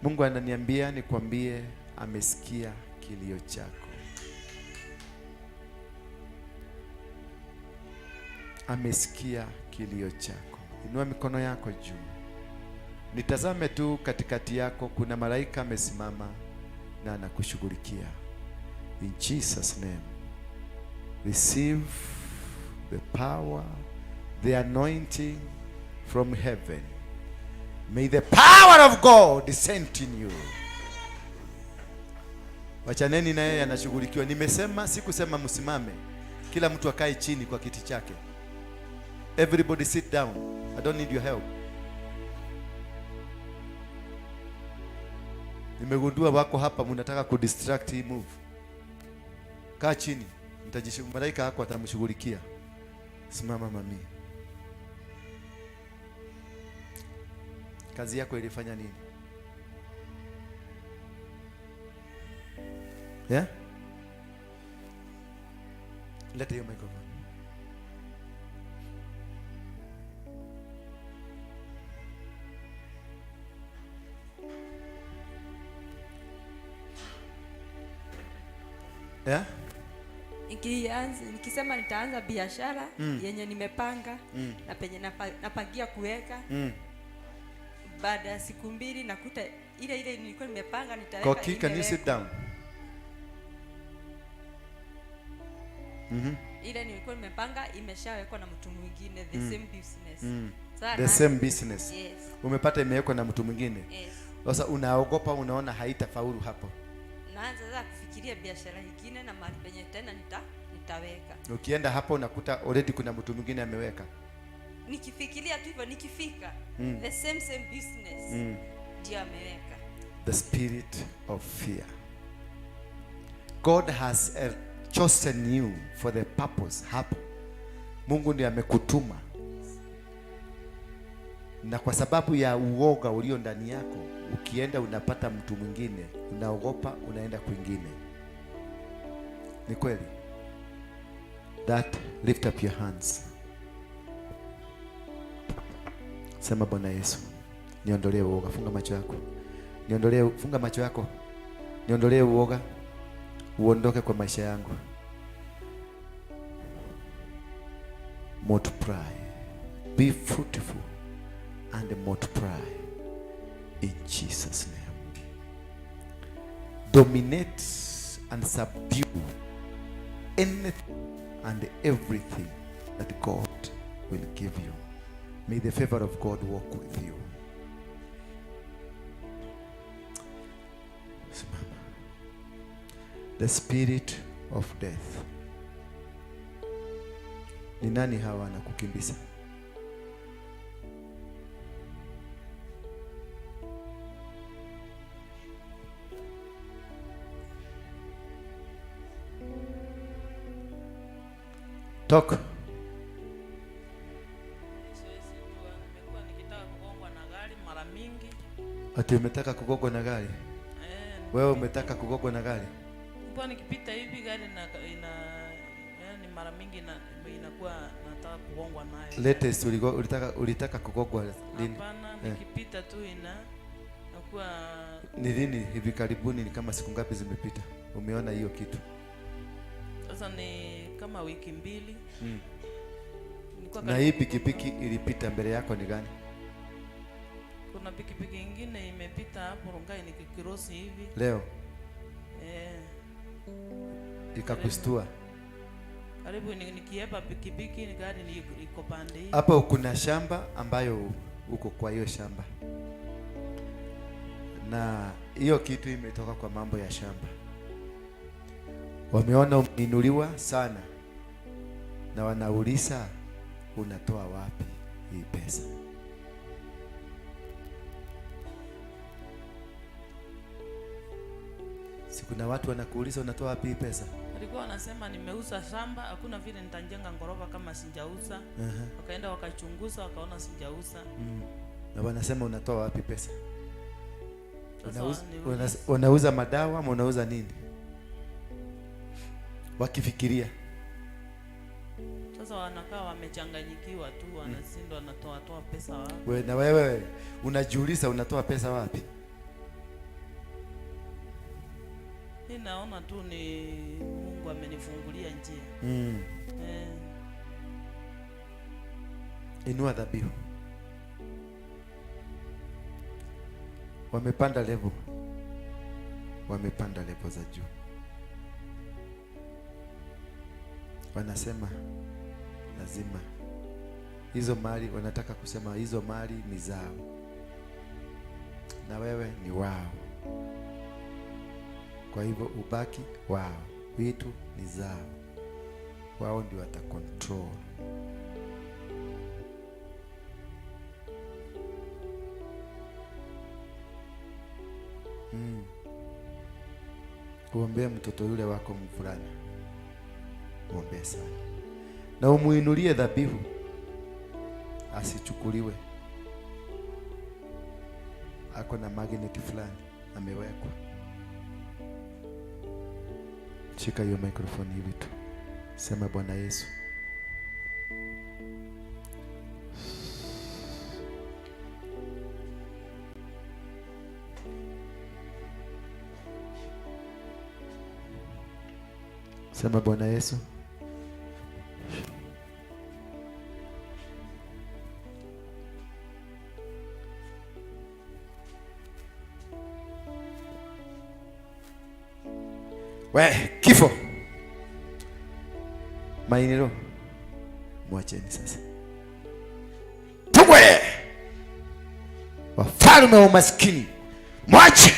Mungu ananiambia nikwambie amesikia kilio chako. Amesikia kilio chako. Inua mikono yako juu. Nitazame tu katikati yako kuna malaika amesimama na anakushughulikia. In Jesus name. Receive the power, the anointing from heaven. May the power of God descend in you. Wachaneni na yeye anashughulikiwa. Nimesema, sikusema msimame. Kila mtu akae chini kwa kiti chake. Everybody sit down. I don't need your help. Nimegundua wako hapa mnataka kudistract hii move. Kaa chini. Malaika yako atamshughulikia. Simama mami. Kazi yako ilifanya nini? Yeah? Leta hiyo microphone. Yeah? Nikisema nitaanza biashara yenye nimepanga na penye napangia kuweka baada ya siku mbili nakuta ile nilikuwa nimepanga nitaweka. Koki, can you sit down? Ile nilikuwa nimepanga imeshawekwa na mtu mwingine, the same business. The same business. Yes. Umepata imewekwa na mtu mwingine. Yes. Sasa unaogopa, unaona haitafaulu hapo. Naanza sasa kufikiria biashara nyingine na mahali penye tena nitaweka. Ukienda hapo unakuta already kuna mtu mwingine ameweka. Nikifikiria tu hivyo nikifika the same business ndio ameweka. The spirit of fear. God has chosen you for the purpose hapo. Mungu ndiye amekutuma. Na kwa sababu ya uoga ulio ndani yako, ukienda unapata mtu mwingine, unaogopa, unaenda kwingine. Ni kweli? That, lift up your hands. Sema Bwana Yesu, niondolee uoga. Funga macho yako. Funga macho yako. Niondolee uoga. Uondoke kwa maisha yangu. Multiply. Be fruitful and multiply in Jesus' name. Dominate and subdue anything and everything that God will give you. May the favor of God walk with you. The spirit of death. Ni nani hawa anakukimbiza? Talk. Nimekuwa nikitaka kugongwa na gari mara mingi. Ati umetaka kugongwa na gari? Wewe umetaka kugongwa na gari? Nilikuwa nikipita hivi gari yani mara mingi inakuwa nataka kugongwa nayo. Latest ulitaka kugongwa lini? Hapana, nikipita tu inakuwa ni lini hivi karibuni, ni kama siku ngapi zimepita? Umeona hiyo kitu? Sasa ni kama wiki mbili. Na hii pikipiki ilipita mbele yako ni gani? Kuna pikipiki nyingine imepita hapo Rongai nikikirosi hivi. Leo? Ikakustua? Karibu nikiepa pikipiki ni gari iko pande hii. Hapo kuna shamba ambayo uko kwa hiyo shamba. Na hiyo kitu imetoka kwa mambo ya shamba. Wameona umeinuliwa sana. Na wanauliza unatoa wapi hii pesa? Kuna watu wanakuuliza unatoa wapi hii pesa? Walikuwa wanasema nimeuza shamba, hakuna vile nitajenga ngorofa kama sijauza. Wakaenda wakachunguza wakaona sijauza. Na wanasema unatoa wapi pesa? Unauza madawa ama unauza nini? Wakifikiria. Sasa wanakaa wamechanganyikiwa tu, wanashindwa wanatoa pesa wapi. Wewe unajiuliza unatoa pesa wapi? Naona tu ni Mungu amenifungulia njia. Inua dhabihu. Wamepanda level za juu. Wanasema lazima hizo mali, wanataka kusema hizo mali ni zao na wewe ni wao. Kwa hivyo ubaki wao, vitu ni zao, wao ndio wata control. Uombee mtoto yule wako mvulana, uombee sana, na umuinulie dhabihu asichukuliwe. Ako na magnet fulani amewekwa. Shika hiyo microphone hivi tu. Sema Bwana Yesu, sema Bwana Yesu, kifo mainiro, mwacheni sasa. Tugwe wafalme wa umaskini, mwache.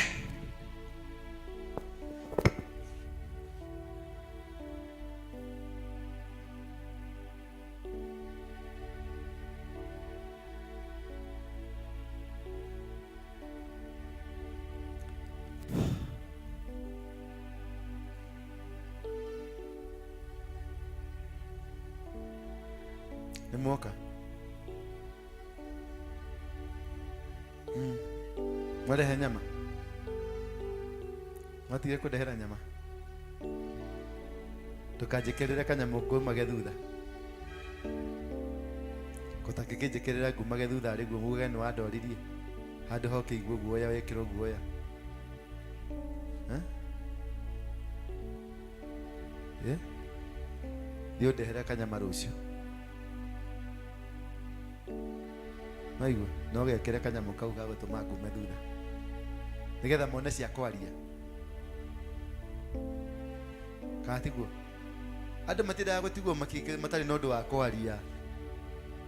Nimuoka. Mwarehe nyama. Mwatige kudehera nyama. Tukajekerera kanyama kumage thutha. Kotakejekerera kumage thutha ari guo muge no adoririe. Handu hoke igwo guoya wekiro guoya. Dio dehera kanyama rucio. Maigua no gekere kanyamũ kau ga gũtũma ngume thutha nigetha mone cia kwaria katiguo andũ matindaga gũtigwo matarĩ na ũndũ wa kwaria.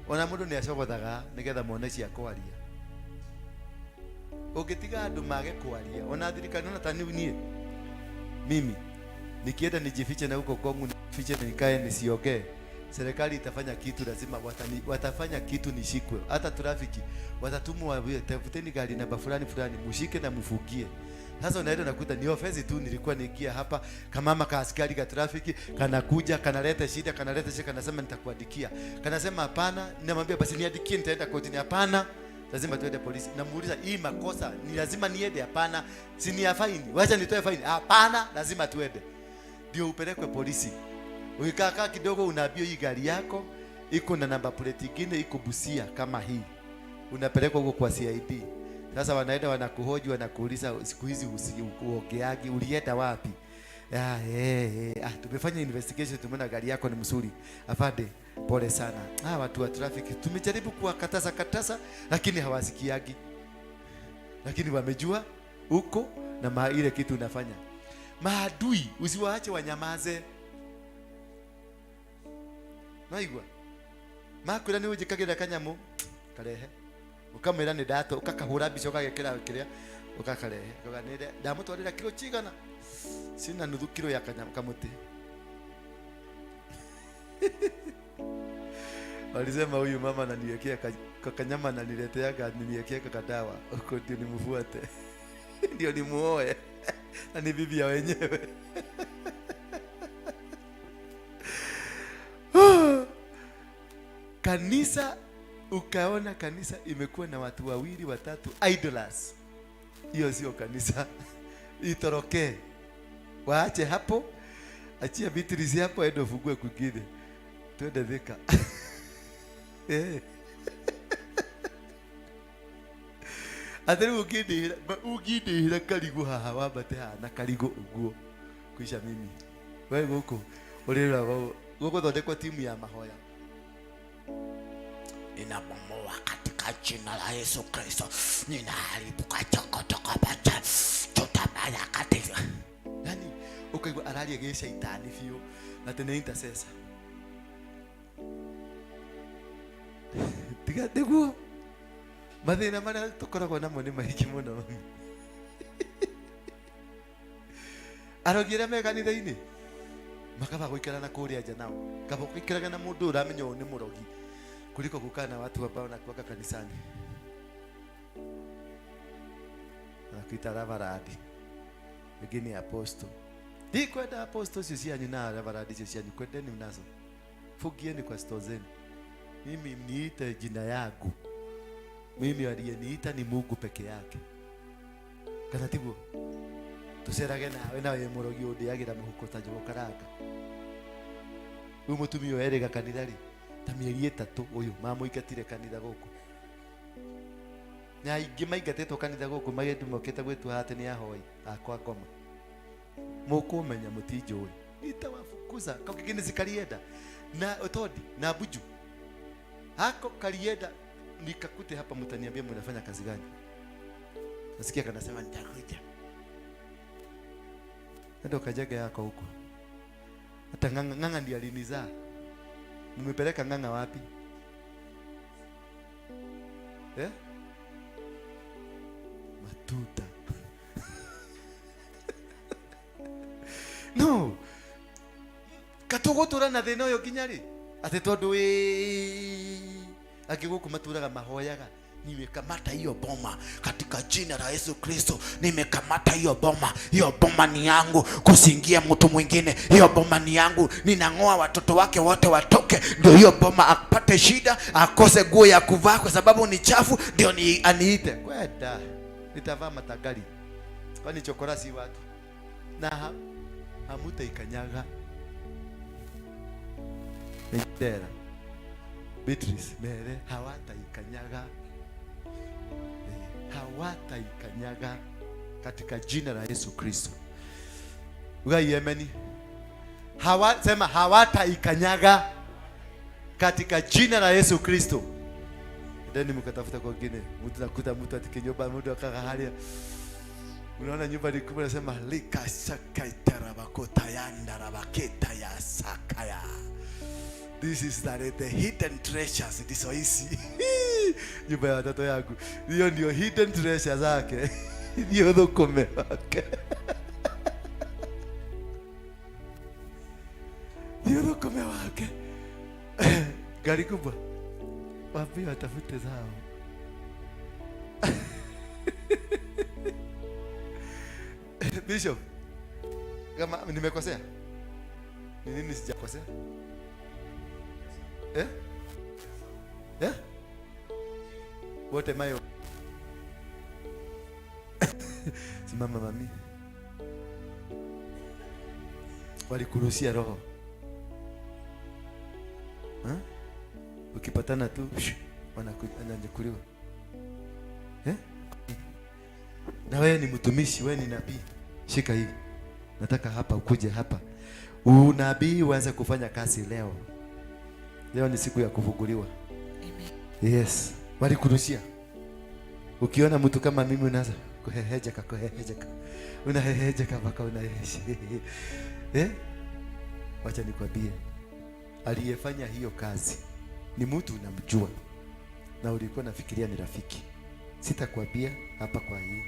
Ona mũndũ nĩ acogothaga nigetha mone cia kwaria. Ũngĩtiga andũ mage kwaria, ona thirikari ona ta niĩ mimi nikienda nijifiche na huko kwangu nifiche na nikae nisiongee, serikali itafanya kitu, lazima watafanya kitu nishikwe. Hata trafiki watatumwa, tafuteni gari namba fulani fulani, mshike na mfugie. Sasa unaenda nakuta ni offense tu, nilikuwa niingia hapa kama ka askari ka trafiki kanakuja kanaleta shida kanasema nitakuandikia. Kanasema hapana, ninamwambia basi niandikie nitaenda kotini. Hapana, lazima tuende polisi. Namuuliza hii makosa ni lazima niende? Hapana. Si ni ya faini, wacha nitoe faini? Hapana, lazima tuende. Ndio upelekwe polisi. Ukikaa kidogo unaambiwa hii gari yako iko na namba plate nyingine iko Busia kama hii. Unapelekwa huko kwa CID. Sasa wanaenda wanakuhoji, wanakuuliza siku hizi uongeagi ulienda wapi? Tumefanya investigation, tumeona gari yako ni mzuri. Afande, pole sana. Watu wa traffic tumejaribu kuwakataza lakini hawasikiagi. Lakini wamejua huko na ile kitu unafanya. Maadui usiwaache wanyamaze. Naigwa. Makura ni uje kagera kanyamu karehe. Ukamera ni dato ukakahura bicho kagekera kiria ukakarehe. Kaganire ndamutwarira kilo chigana. Sina nuthu kilo ya kanyamu kamuti. Walisema huyu mama ananiwekea kanyama ananiletea niniwekea kadawa. Uko ndio nimfuate. Ndio nimuoe. Na ni bibi ya wenyewe. Kanisa, ukaona kanisa imekuwa na watu wawili watatu idlers. Hiyo sio kanisa. Itoroke. Waache hapo. Achia Beatrice hapo aende ufungue kwingine. Twende Thika. Atari uginde karigo haha wambate haha na karigo uguo kuisha mimi. Wewe guko urira guko thondekwa timu ya mahoya. Ninabomoa katika jina la Yesu Kristo. Ninaharibu kachokotoka bacha. Tutabaya katika. Yani ukaigwa arali ya shaitani fio na tena intercessor. Tiga deguo. Mathina maria tukoragwo namo ni mahiki muno. Arogire me kanitha-ini makaba guikara na kuria nja nao. Kaba guikaraga na mundu uramenya ni murogi kuliko kukaa na watu ambao wanakuwa kanisani. Nakuita Ravaradi. Wengine apostle. Kwenda apostle sisi yani na Ravaradi sisi yani kwendeni mnazo. Fugieni kwa store zenu. Mimi niite jina yangu. Mimi aliyeniita ni Mungu peke yake. Kanatibu. Tuserage nawe nawe murogi udiagira muhuko tajo karaka. Uyu mutumio erega kanithari. Ta mieri 3 uyu mamuigatire kanitha guku. Na ingi maigatetwo kanitha guku magetu mokete gwetu hate ni ahoi akwa ngoma. Mukumenya mutinjui. Nitawafukuza kwa kingine zikarienda na otodi na buju. Hako karienda nikakute hapa, mtaniambia mnafanya kazi gani? Nasikia kanasema nitakuja. Ndio kajaga yako huko. Hata nganga ndiye alinizaa. Nimepeleka nganga wapi? Matuta. No. Katogotora na theno yo kinyari. Ate tondu akiguku maturaga mahoyaga. Nimekamata hiyo boma katika jina la Yesu Kristo. Nimekamata hiyo boma. Hiyo boma ni yangu, kusingia mtu mwingine. Hiyo boma ni yangu. Ninang'oa watoto wake wote watoke, ndio hiyo boma apate shida, akose nguo ya kuvaa kwa sababu ni chafu, ndio aniite. Kwenda nitavaa matagari. Kwani chokora si watu. Na hamuta ikanyaga. Ndera. Beatrice mere hawata ikanyaga. Hawata ikanyaga katika jina la Yesu Kristo. Ugai ameni. Sema hawata ikanyaga katika jina la Yesu Kristo. Ndani mkatafuta kwa wengine. Mtu nakuta mtu atikinyoba mtu akagahalia. Unaona nyumba ni kubwa, nasema lika sakaitara bakota yanda rabaketa ya sakaya. This is the hidden treasures. It is so easy. Nyumba ya watoto yangu. Hiyo ndio hidden treasures zake. Ndio dhokome wake. Ndio dhokome wake. Gari kubwa. Wapi watafute zao. Bishop, kama nimekosea, ni nini sijakosea? What am I? Simama mami. Walikuruhusia roho. Ukipatana tu wanakuliwa. Na wewe ni mtumishi, wewe ni nabii. Shika hivi. Nataka hapa ukuje hapa. Unabii uanze kufanya kazi leo. Leo ni siku ya kufunguliwa. Amen. Yes. Walikuruhusia. Ukiona mtu kama mimi unaanza kuhehejeka. Unahehejeka mpaka unaheheje. Wacha nikwambie. Aliyefanya hiyo kazi ni mtu unamjua. Na ulikuwa nafikiria ni rafiki. Sitakwambia hapa kwa hii.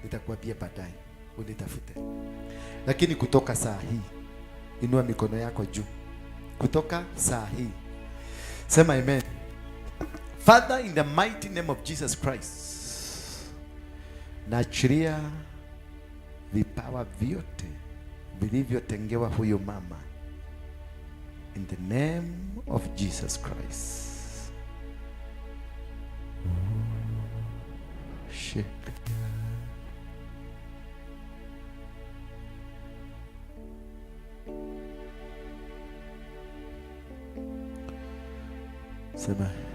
Nitakwambia baadaye. Unitafute. Lakini kutoka saa hii, inua mikono yako juu. Kutoka saa hii. Sema amen. Father, in the mighty name of Jesus Christ, naachilia vipawa vyote vilivyotengewa huyo mama. In the name of Jesus Christ. Shake.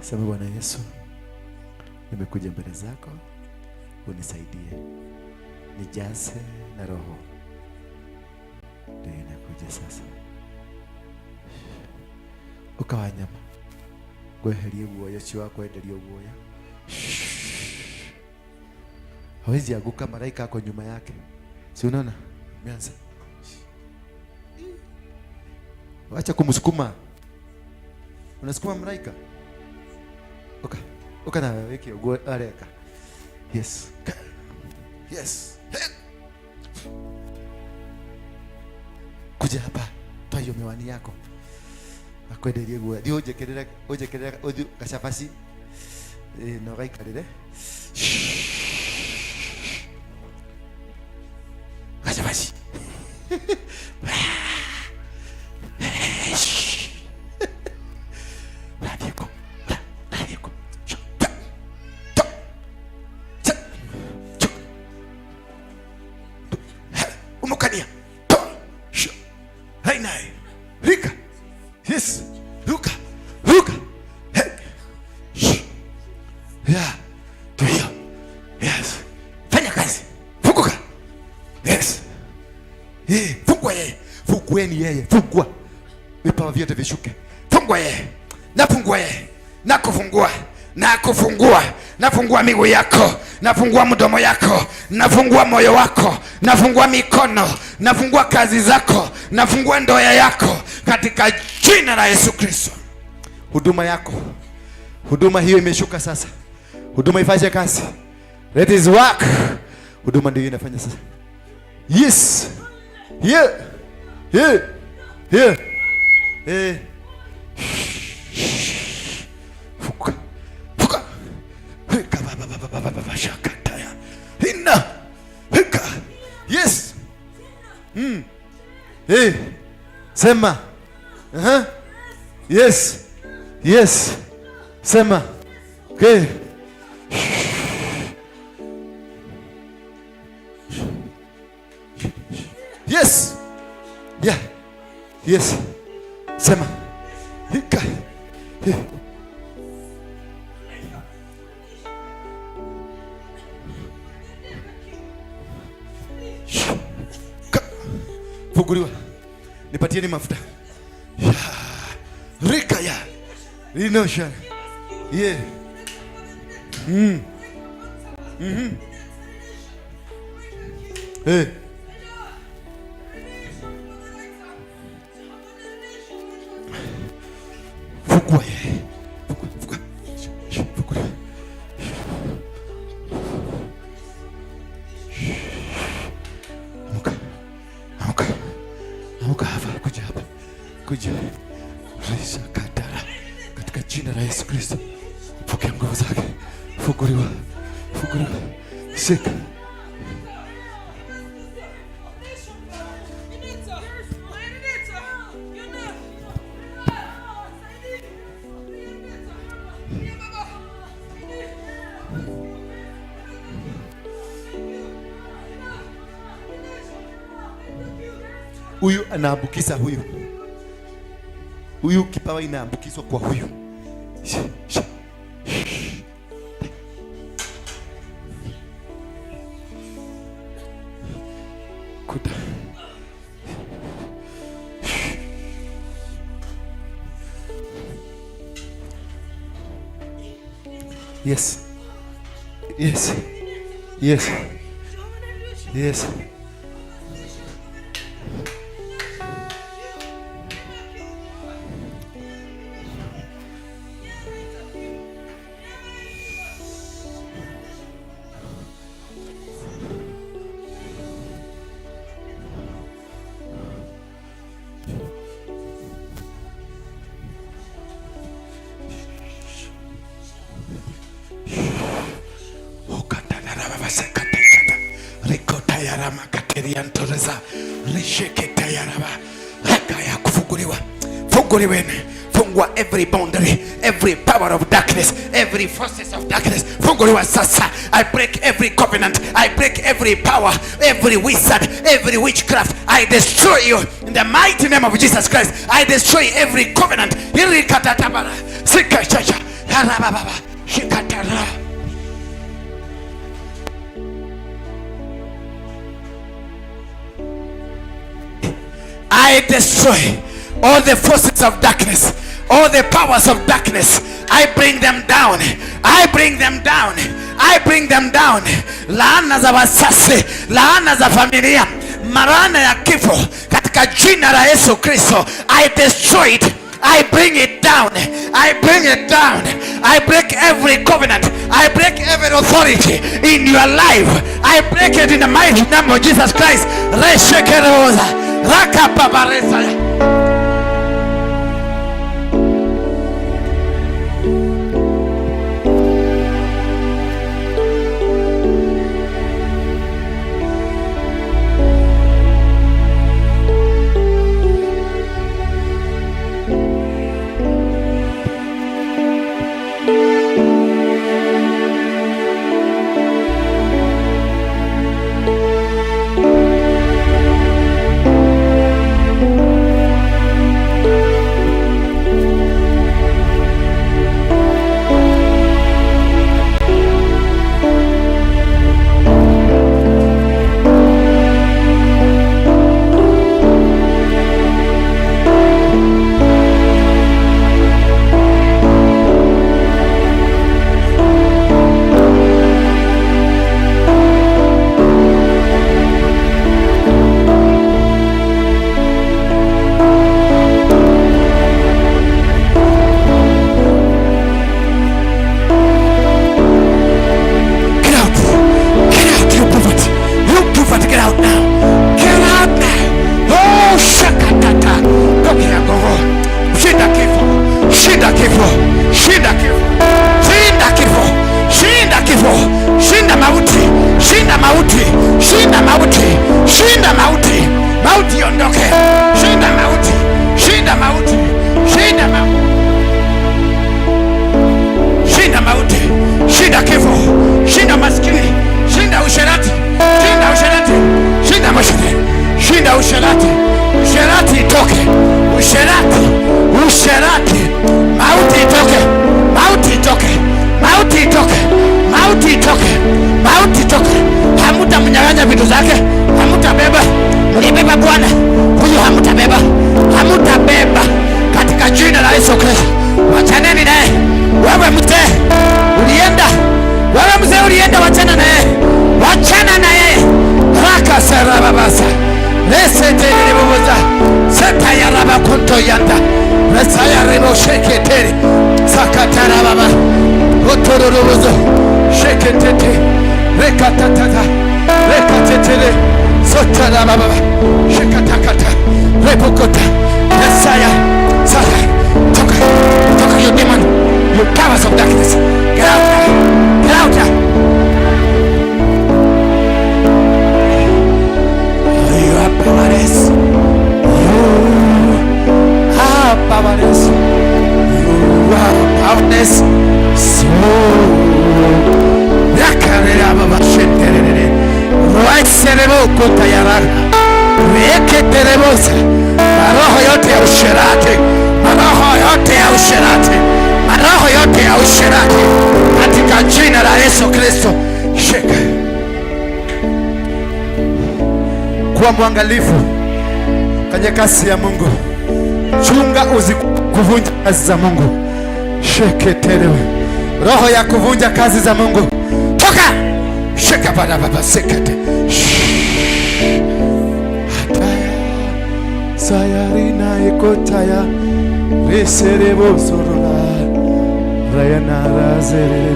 Sema Bwana Yesu, nimekuja mbele zako, unisaidie, nijaze na roho. Ndio inakuja sasa. Ukawanyama kweherie guoya chiwa kwenderia guoya. Hawezi aguka, malaika ako nyuma yake. Si unaona? Mianza. Wacha kumsukuma. Unasukuma malaika. Oka na weke ugo areka. Yes. Yes. Kuja hapa. Toa hiyo miwani yako. Akwenderie guoya. Dio ojekerera odio kashafasi. No gaikarire. Kashafasi. Fungueni yeye, fungua. Vipawa vyote vishuke. Fungua yeye. Nafungua yeye. Nakufungua. Nakufungua. Nafungua miguu yako. Nafungua mdomo yako. Nafungua moyo wako. Nafungua mikono. Nafungua kazi zako. Nafungua ndoa yako katika jina la Yesu Kristo. Huduma yako. Huduma hiyo imeshuka sasa. Huduma ifanye kazi. Let is work. Huduma ndio inafanya sasa. Yes. Yeah. Yeah. Yeah. Fuka. Fuka. Hika baba shakataya. Hina. Hika. Yes. Sema. Yes. Yes. Sema. Okay. Yes. Yeah. Yes. Sema. Hika. Funguliwa. Nipatieni mafuta. Rika ya. Rinosha. Yeah. Fungua ye. Fungua. Fungua. Amuka hapa, kuja hapa. Kuja. Risa kadara. Katika jina la Yesu Kristo. Pokea nguvu zake. Funguliwa. Shika. Huyu anaambukiza huyu. Huyu kipawa inaambukizwa kwa huyu. Kuta. Yes. Yes. Yes. Yes. Fungua every boundary, every power of darkness, every forces of darkness. Funguliwa sasa. I break every covenant, I break every power, every wizard, every witchcraft. I destroy you in the mighty name of Jesus Christ. I destroy every covenant. Irikatatabara sikachacha harababa shikatara. I destroy all the forces of darkness, all the powers of darkness. I bring them down. I bring them down. I bring them down. Laana za wasasi, laana za familia, marana ya kifo katika jina la Yesu Kristo. I destroy it. I bring it down. I bring it down. I break every covenant. I break every authority in your life. I break it in the mighty name of Jesus Christ. Reshekeroza. Rakapabaresa. You are powerless. soko tayaraga weke terebosa, maroho yote ya usherati, maroho yote ya usherati, maroho yote ya usherati katika jina la Yesu Kristo. Shika. Kuwa mwangalifu kwenye kazi ya Mungu. Chunga kuvunja kazi za Mungu. Sheketerewe. Roho ya kuvunja kazi za Mungu, toka. Sheka baba baba sekete. Hataya sayarina ikotaya reserebo sorona rayana razere.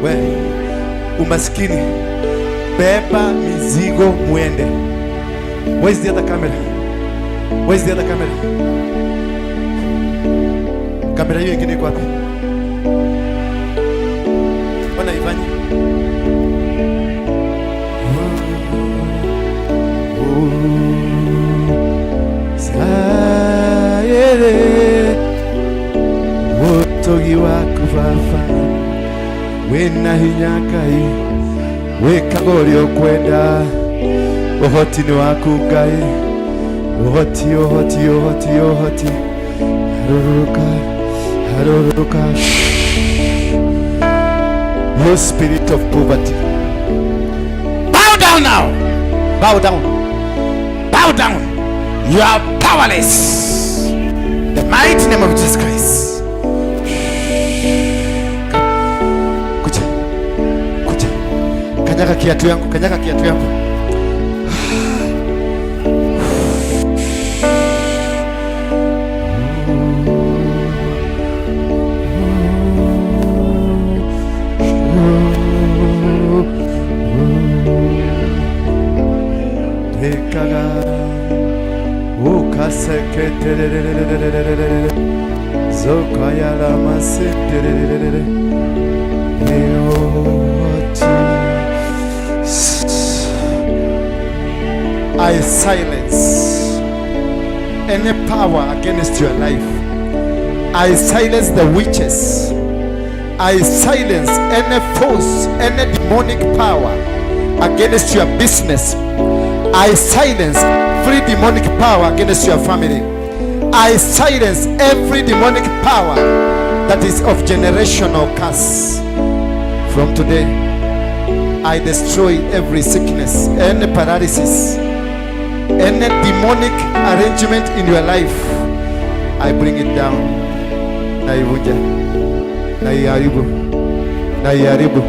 We umaskini, beba mizigo muende. Where's the other camera? Where's the other camera? Kamera hiyo ingine iko wapi? Bwana ifanye. Sayere wotogi wakufafa wena hinyakai wekagori okwenda ohoti ni wakugai ohoti ohoti ohoti ohoti haruruka haruruka. No spirit of poverty, bow down now. Bow down. Bow down. You are powerless. The mighty name of Jesus Christ. Kuja. Kuja. Kanyaga kiatu yangu. Kanyaga kiatu yangu. I silence any power against your life. I silence the witches. I silence any force, any demonic power against your business. I silence every demonic power against your family. I silence every demonic power that is of generational curse. From today, I destroy every sickness, any paralysis, any demonic arrangement in your life. I bring it down. Naivunja, naiharibu, naiharibu,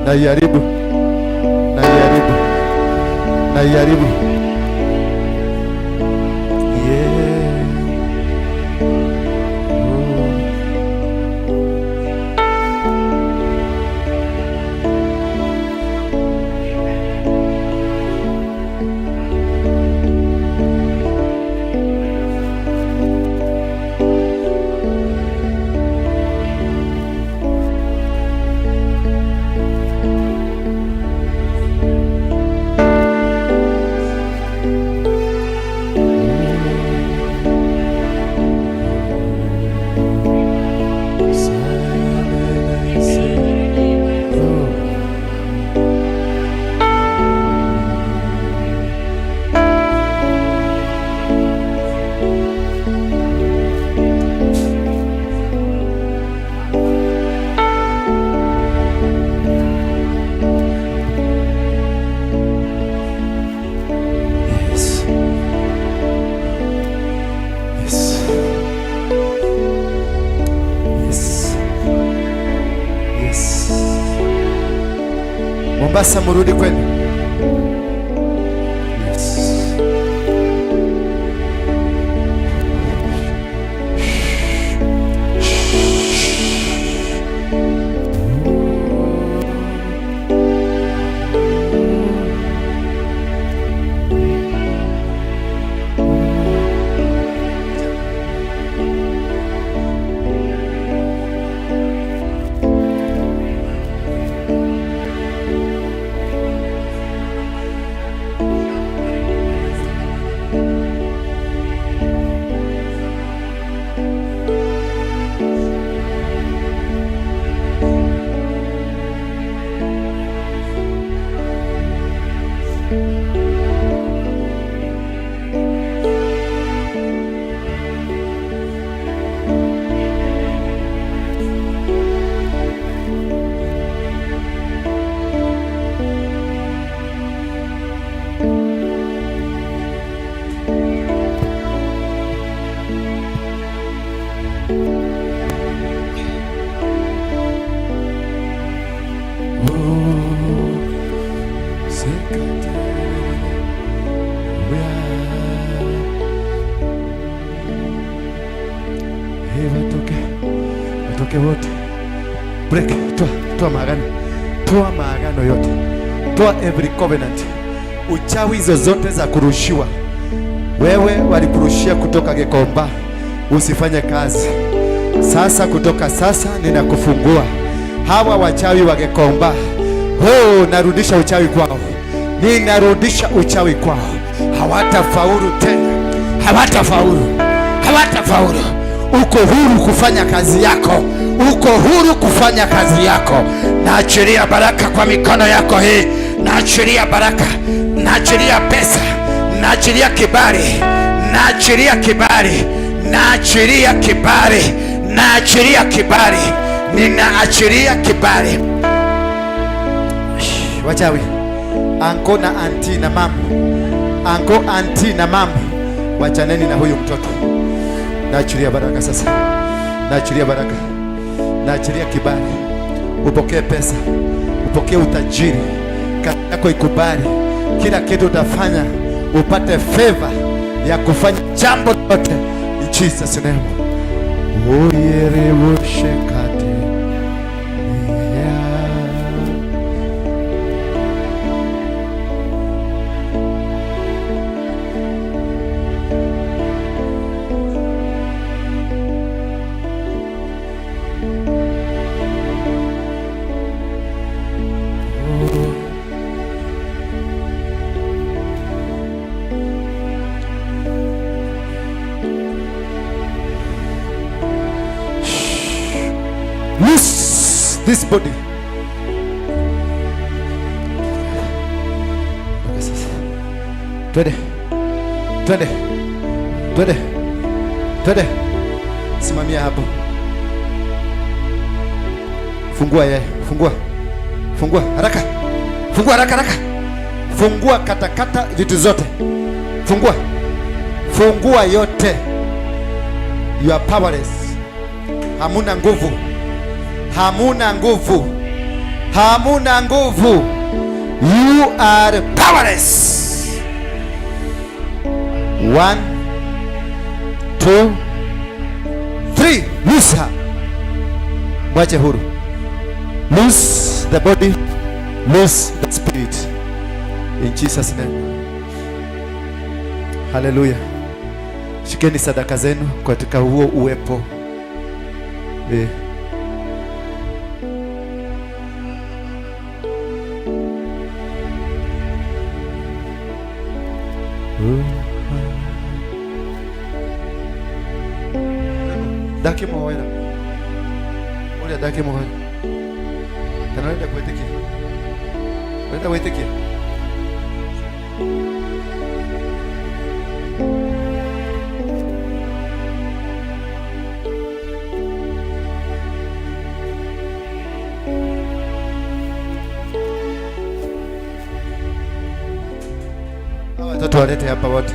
naiharibu, naiharibu, naiharibu. Mombasa murudi kwenu. Yes. Watoke wote. Break. Toa maagano. Toa maagano yote. Toa every covenant. Uchawi zozote za kurushiwa. Wewe walikurushia kutoka Gekomba usifanye kazi. Sasa kutoka sasa ninakufungua. Hawa wachawi wa Gekomba, narudisha uchawi kwao. Ninarudisha uchawi kwao. Hawatafaulu tena. Hawatafaulu. Uko huru kufanya kazi yako. Uko huru kufanya kazi yako. Naachilia baraka kwa mikono yako hii. Naachilia baraka. Naachilia pesa. Naachilia kibali. Naachilia kibali. Naachilia kibali. Naachilia kibali. Ninaachilia kibali. Wachawi, anko na anti na mama. Anko, anti na mama, wachaneni na huyu mtoto. Naachilia baraka sasa. Naachilia baraka. Naachilia kibali. Upokee pesa. Upokee utajiri. Kazi yako ikubali. Kila kitu utafanya upate favor ya kufanya jambo lote. In Jesus name. Oyerewoshekate. Loose this body. Twende. Simamia hapo. Fungua yeye. Fungua haraka. Fungua haraka. Fungua katakata vitu zote. Fungua yote. You are powerless. Hamuna nguvu. You are powerless. 1, 2, 3. Loose her. Mwache huru. Loose the body. Loose the spirit. In Jesus name. Hallelujah. Shikeni sadaka zenu katika huo uwepo. Daki moera. Olha daki moera. Kanada kuetekia. Wenda kuetekia. Watoto walete hapa wote.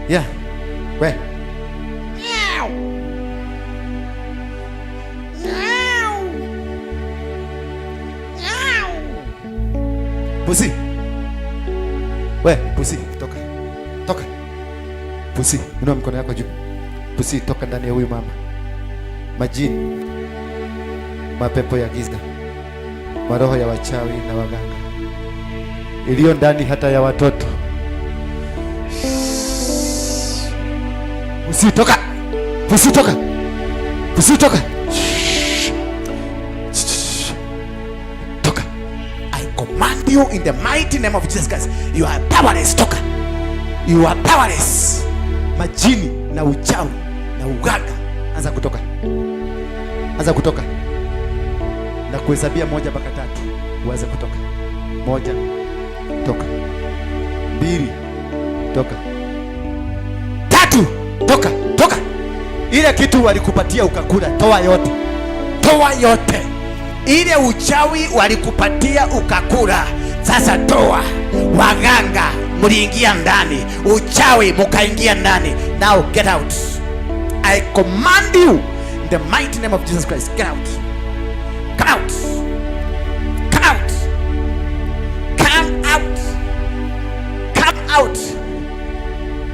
Yeah. We. Pusi. We, Pusi, toka. Pusi, inua mikono yako juu. Pusi, toka ndani ya huyu mama. Majini, mapepo ya giza, maroho ya wachawi na waganga iliyo ndani hata ya watoto. Usitoka. Toka. I command you in the mighty name of Jesus Christ. You are powerless. Toka. You are powerless. Majini na uchawi na uganga, anza kutoka. Na kuhesabia 1 mpaka 3 uanze kutoka. 1, toka. 2, toka. 3, toka. Ile kitu walikupatia ukakula, toa yote. Ile uchawi walikupatia ukakula, Sasa toa. Waganga mliingia ndani, uchawi mukaingia ndani. Now get out. I command you in the mighty name of Jesus Christ. Get out. Come out. Come out. Come out. Come out.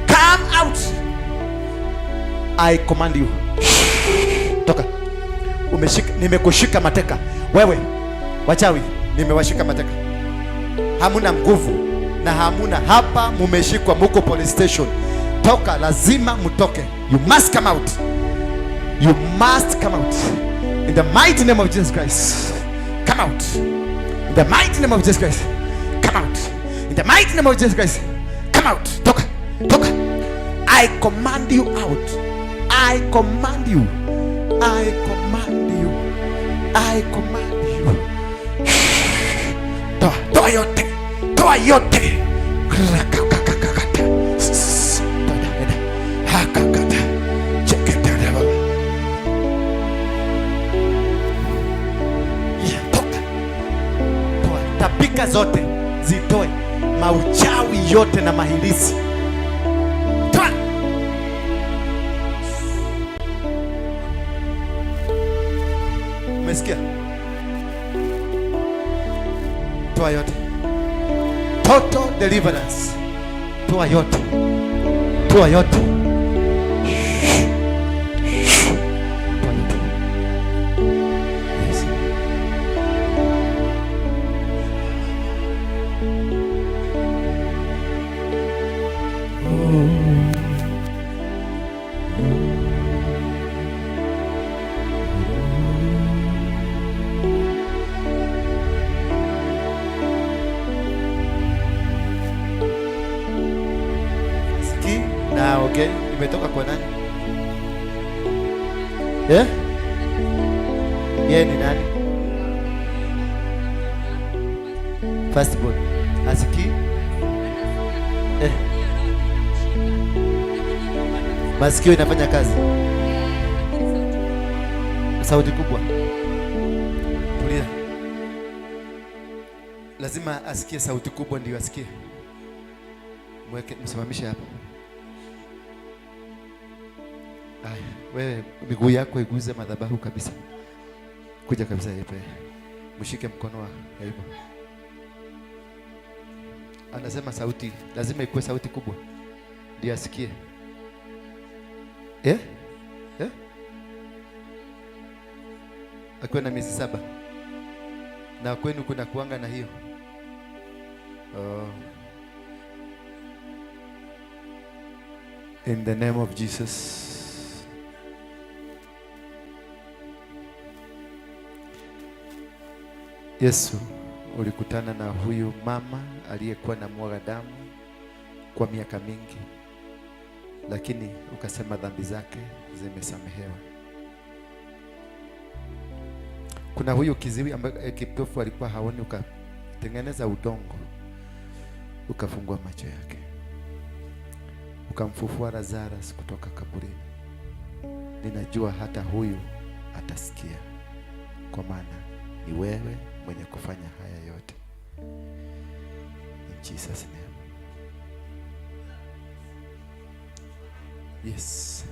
Come out. I command you. Toka. Nimekushika mateka. Wewe wachawi, nimewashika mateka. Hamuna nguvu na hamuna hapa, mumeshikwa, muko police station. Toka, lazima mutoke. You must come out. You must come out. In the mighty name of Jesus Christ. Come out. In the mighty name of Jesus Christ. Come out. In the mighty name of Jesus Christ. Come out. Toka. Toka. I command you out. I command you. I command you. I command you. Toa, toa yote. Toa yote. Tapika zote zitoe, mauchawi yote na mahilisi. Toa. Umesikia? Toa yote. Total deliverance. Toa yote. Toa yote. Na okay, imetoka kwa nani? Yeye ni nani? First born. Asiki? Masikio inafanya kazi. Sauti kubwa. Tulia. Lazima asikie sauti kubwa ndio asikie. Mweke, msimamishe hapa. Aya, wewe miguu yako iguze madhabahu kabisa. Kuja kabisa hapa. Mshike mkono wa hivyo. Anasema sauti, lazima ikuwe sauti kubwa ndio asikie. Akiwa na miezi 7. Na kwenu kuna kuanga na hiyo. In the name of Jesus. Yesu, ulikutana na huyu mama aliyekuwa na mwaga damu kwa miaka mingi, lakini ukasema dhambi zake zimesamehewa. Kuna huyu kiziwi ambaye kipofu alikuwa haoni, ukatengeneza udongo, ukafungua macho yake, ukamfufua Lazarus kutoka kaburini. Ninajua hata huyu atasikia, kwa maana ni wewe mwenye kufanya haya yote. In Jesus name. Yes.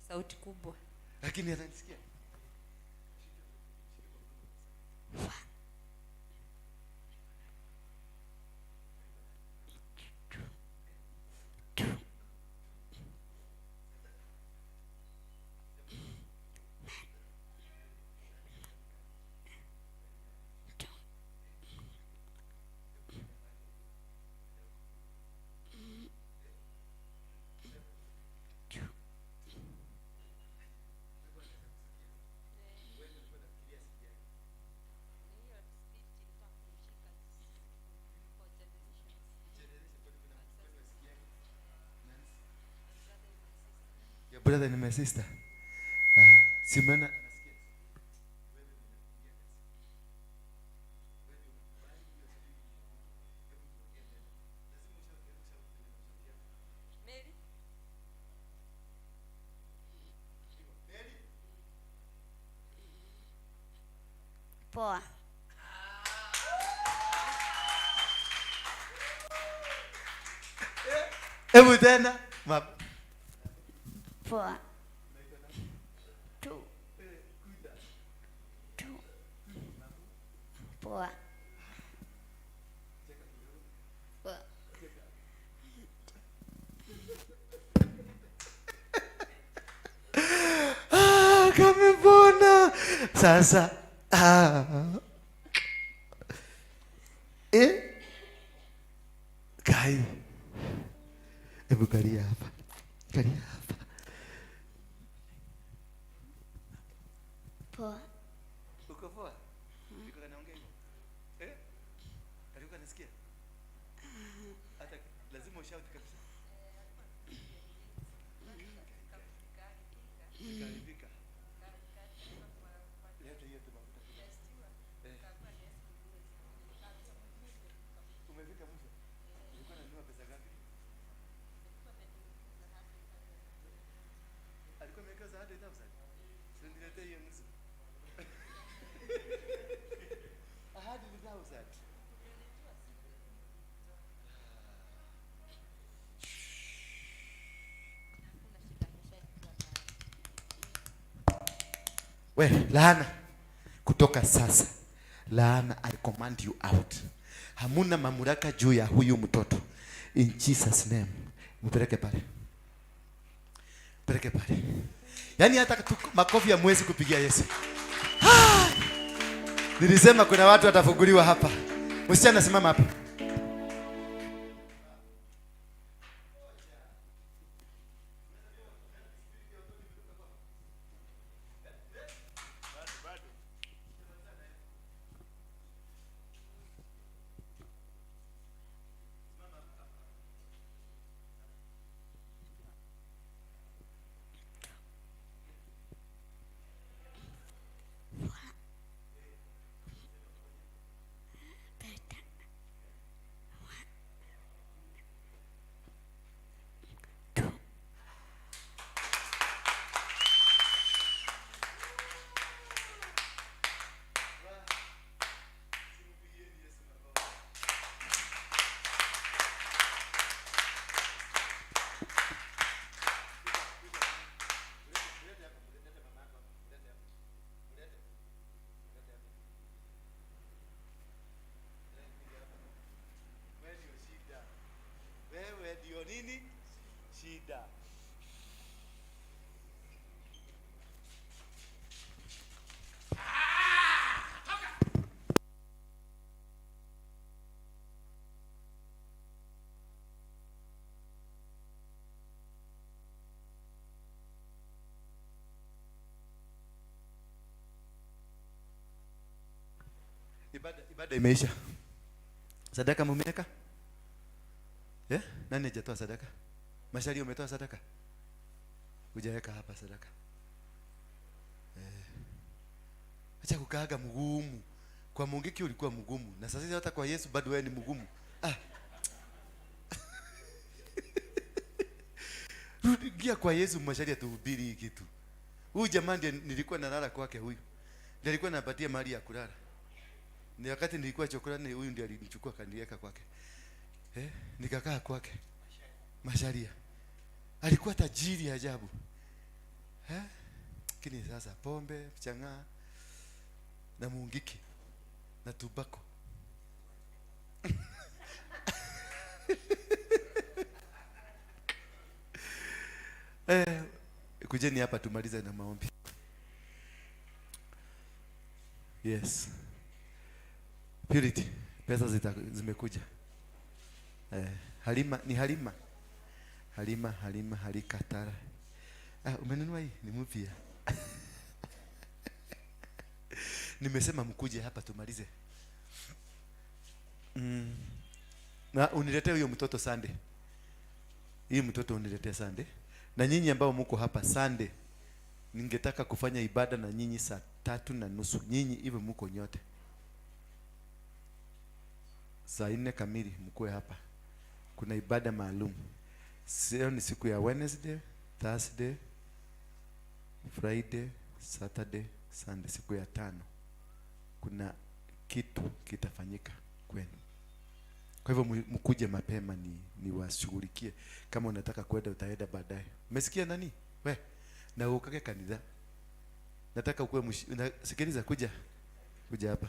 Sauti kubwa. lakini ananisikia. Your brother and my sister. Simana Poa. hebu tena Poa. Tu. Poa. Poa. kamepona sasa. Kai, hebu kalia hapa, kalia hapa. Poa. Uko poa? Niko naongea hivyo. Alikuwa anasikia? Hata lazima ushout kabisa. Karibika. Leta hiyo tu mafuta. Umefika mwisho? Ulikuwa unanunua pesa ngapi? Alikuwa ameweka za 100,000. Sio niletee hiyo nusu. 100,000. We, laana kutoka sasa. Laana, I command you out. Hamuna mamlaka juu ya huyu mtoto. In Jesus name. Mpeleke pale. Mpeleke pale. Yaani hata makofi ya mwezi kupigia Yesu. Nilisema kuna watu watafunguliwa hapa. Msichana simama hapa. Wewe ndio nini? Shida. Ibada imeisha. Sadaka mumeweka? Nani hajatoa sadaka? Mashari umetoa sadaka? Hujaweka hapa sadaka. Acha kukaaga mgumu. Kwa Mungiki ulikuwa mgumu. Na sasa hata kwa Yesu bado wewe ni mgumu. Rudia kwa Yesu, Mashari atuhubiri hii kitu. Huyu jamaa ndiye nilikuwa nalala kwake huyu. Ndiye alikuwa anapatia mali ya kulala. Ni wakati nilikuwa chokolani, huyu ndiye alinichukua kaniweka kwake. Nikakaa kwake. Masharia. Alikuwa tajiri ajabu. Lakini sasa pombe, mchang'aa na muungiki na tubako kujeni hapa tumalize na maombi. Yes. Purity, pesa zimekuja. Halima ni Halima. Halikatara. Umenunua hii? Ni mpya. Nimesema mkuje hapa tumalize. Na uniletee huyo mtoto Sunday. Hii mtoto uniletee Sunday. Na nyinyi ambao mko hapa Sunday, ningetaka kufanya ibada na nyinyi saa 3:30. Nyinyi hivyo mko nyote. Saa 4 kamili mkoe hapa. Kuna ibada maalum. Sio ni siku ya Wednesday, Thursday, Friday, Saturday, Sunday, siku ya 5. Kuna kitu kitafanyika kwenu. Kwa hivyo mkuje mapema ni washughulikie. Kama unataka kwenda utaenda baadaye. Umesikia nani? We, na ukake kanisa. Nataka ukue sikiliza, kuja hapa.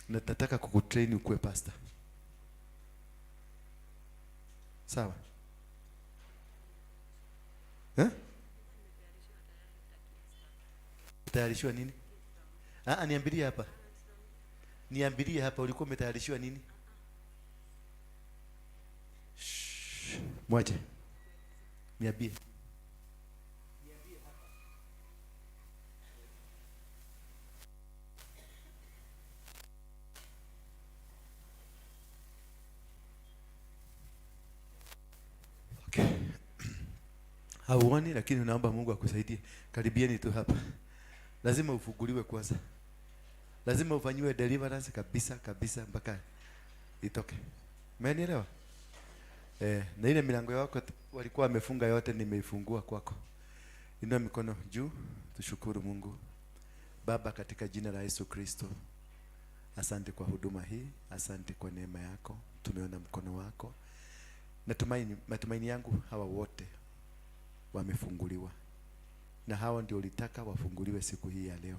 Nataka kukutrain ukue pastor. Sawa? Tayarishwa nini? Niambilie hapa. Niambilie hapa, ulikuwa umetayarishiwa nini? Mwache. Niambie. Okay. Hauoni, lakini naomba Mungu akusaidie. Karibieni tu hapa. Lazima ufunguliwe kwanza. Lazima ufanyiwe deliverance kabisa mpaka itoke. Umenielewa? Na ile milango yako walikuwa wamefunga yote nimeifungua kwako. Inua mikono juu, tushukuru Mungu. Baba, katika jina la Yesu Kristo, asante kwa huduma hii, asante kwa neema yako. Tumeona mkono wako. Matumaini yangu hawa wote wamefunguliwa. Na hawa ndio ulitaka wafunguliwe siku hii ya leo.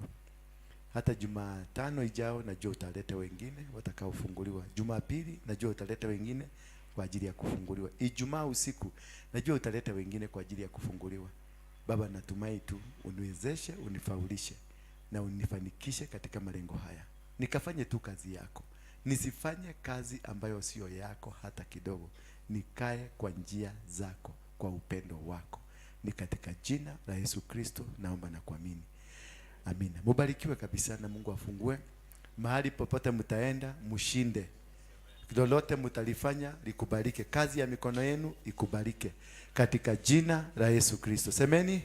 Hata Jumatano ijao najua utaleta wengine watakaofunguliwa. Jumapili najua utaleta wengine kwa ajili ya kufunguliwa. Ijumaa usiku najua utaleta wengine kwa ajili ya kufunguliwa. Baba, natumai tu uniwezeshe, unifaulishe na unifanikishe katika malengo haya. Nikafanye tu kazi yako. Nisifanye kazi ambayo sio yako hata kidogo. Nikae kwa njia zako, kwa upendo wako. Ni katika jina la Yesu Kristo naomba na kuamini. Amina. Mubarikiwe kabisa na Mungu afungue. Mahali popote mtaenda, mshinde. Lolote mtalifanya likubalike. Kazi ya mikono yenu ikubalike katika jina la Yesu Kristo. Semeni.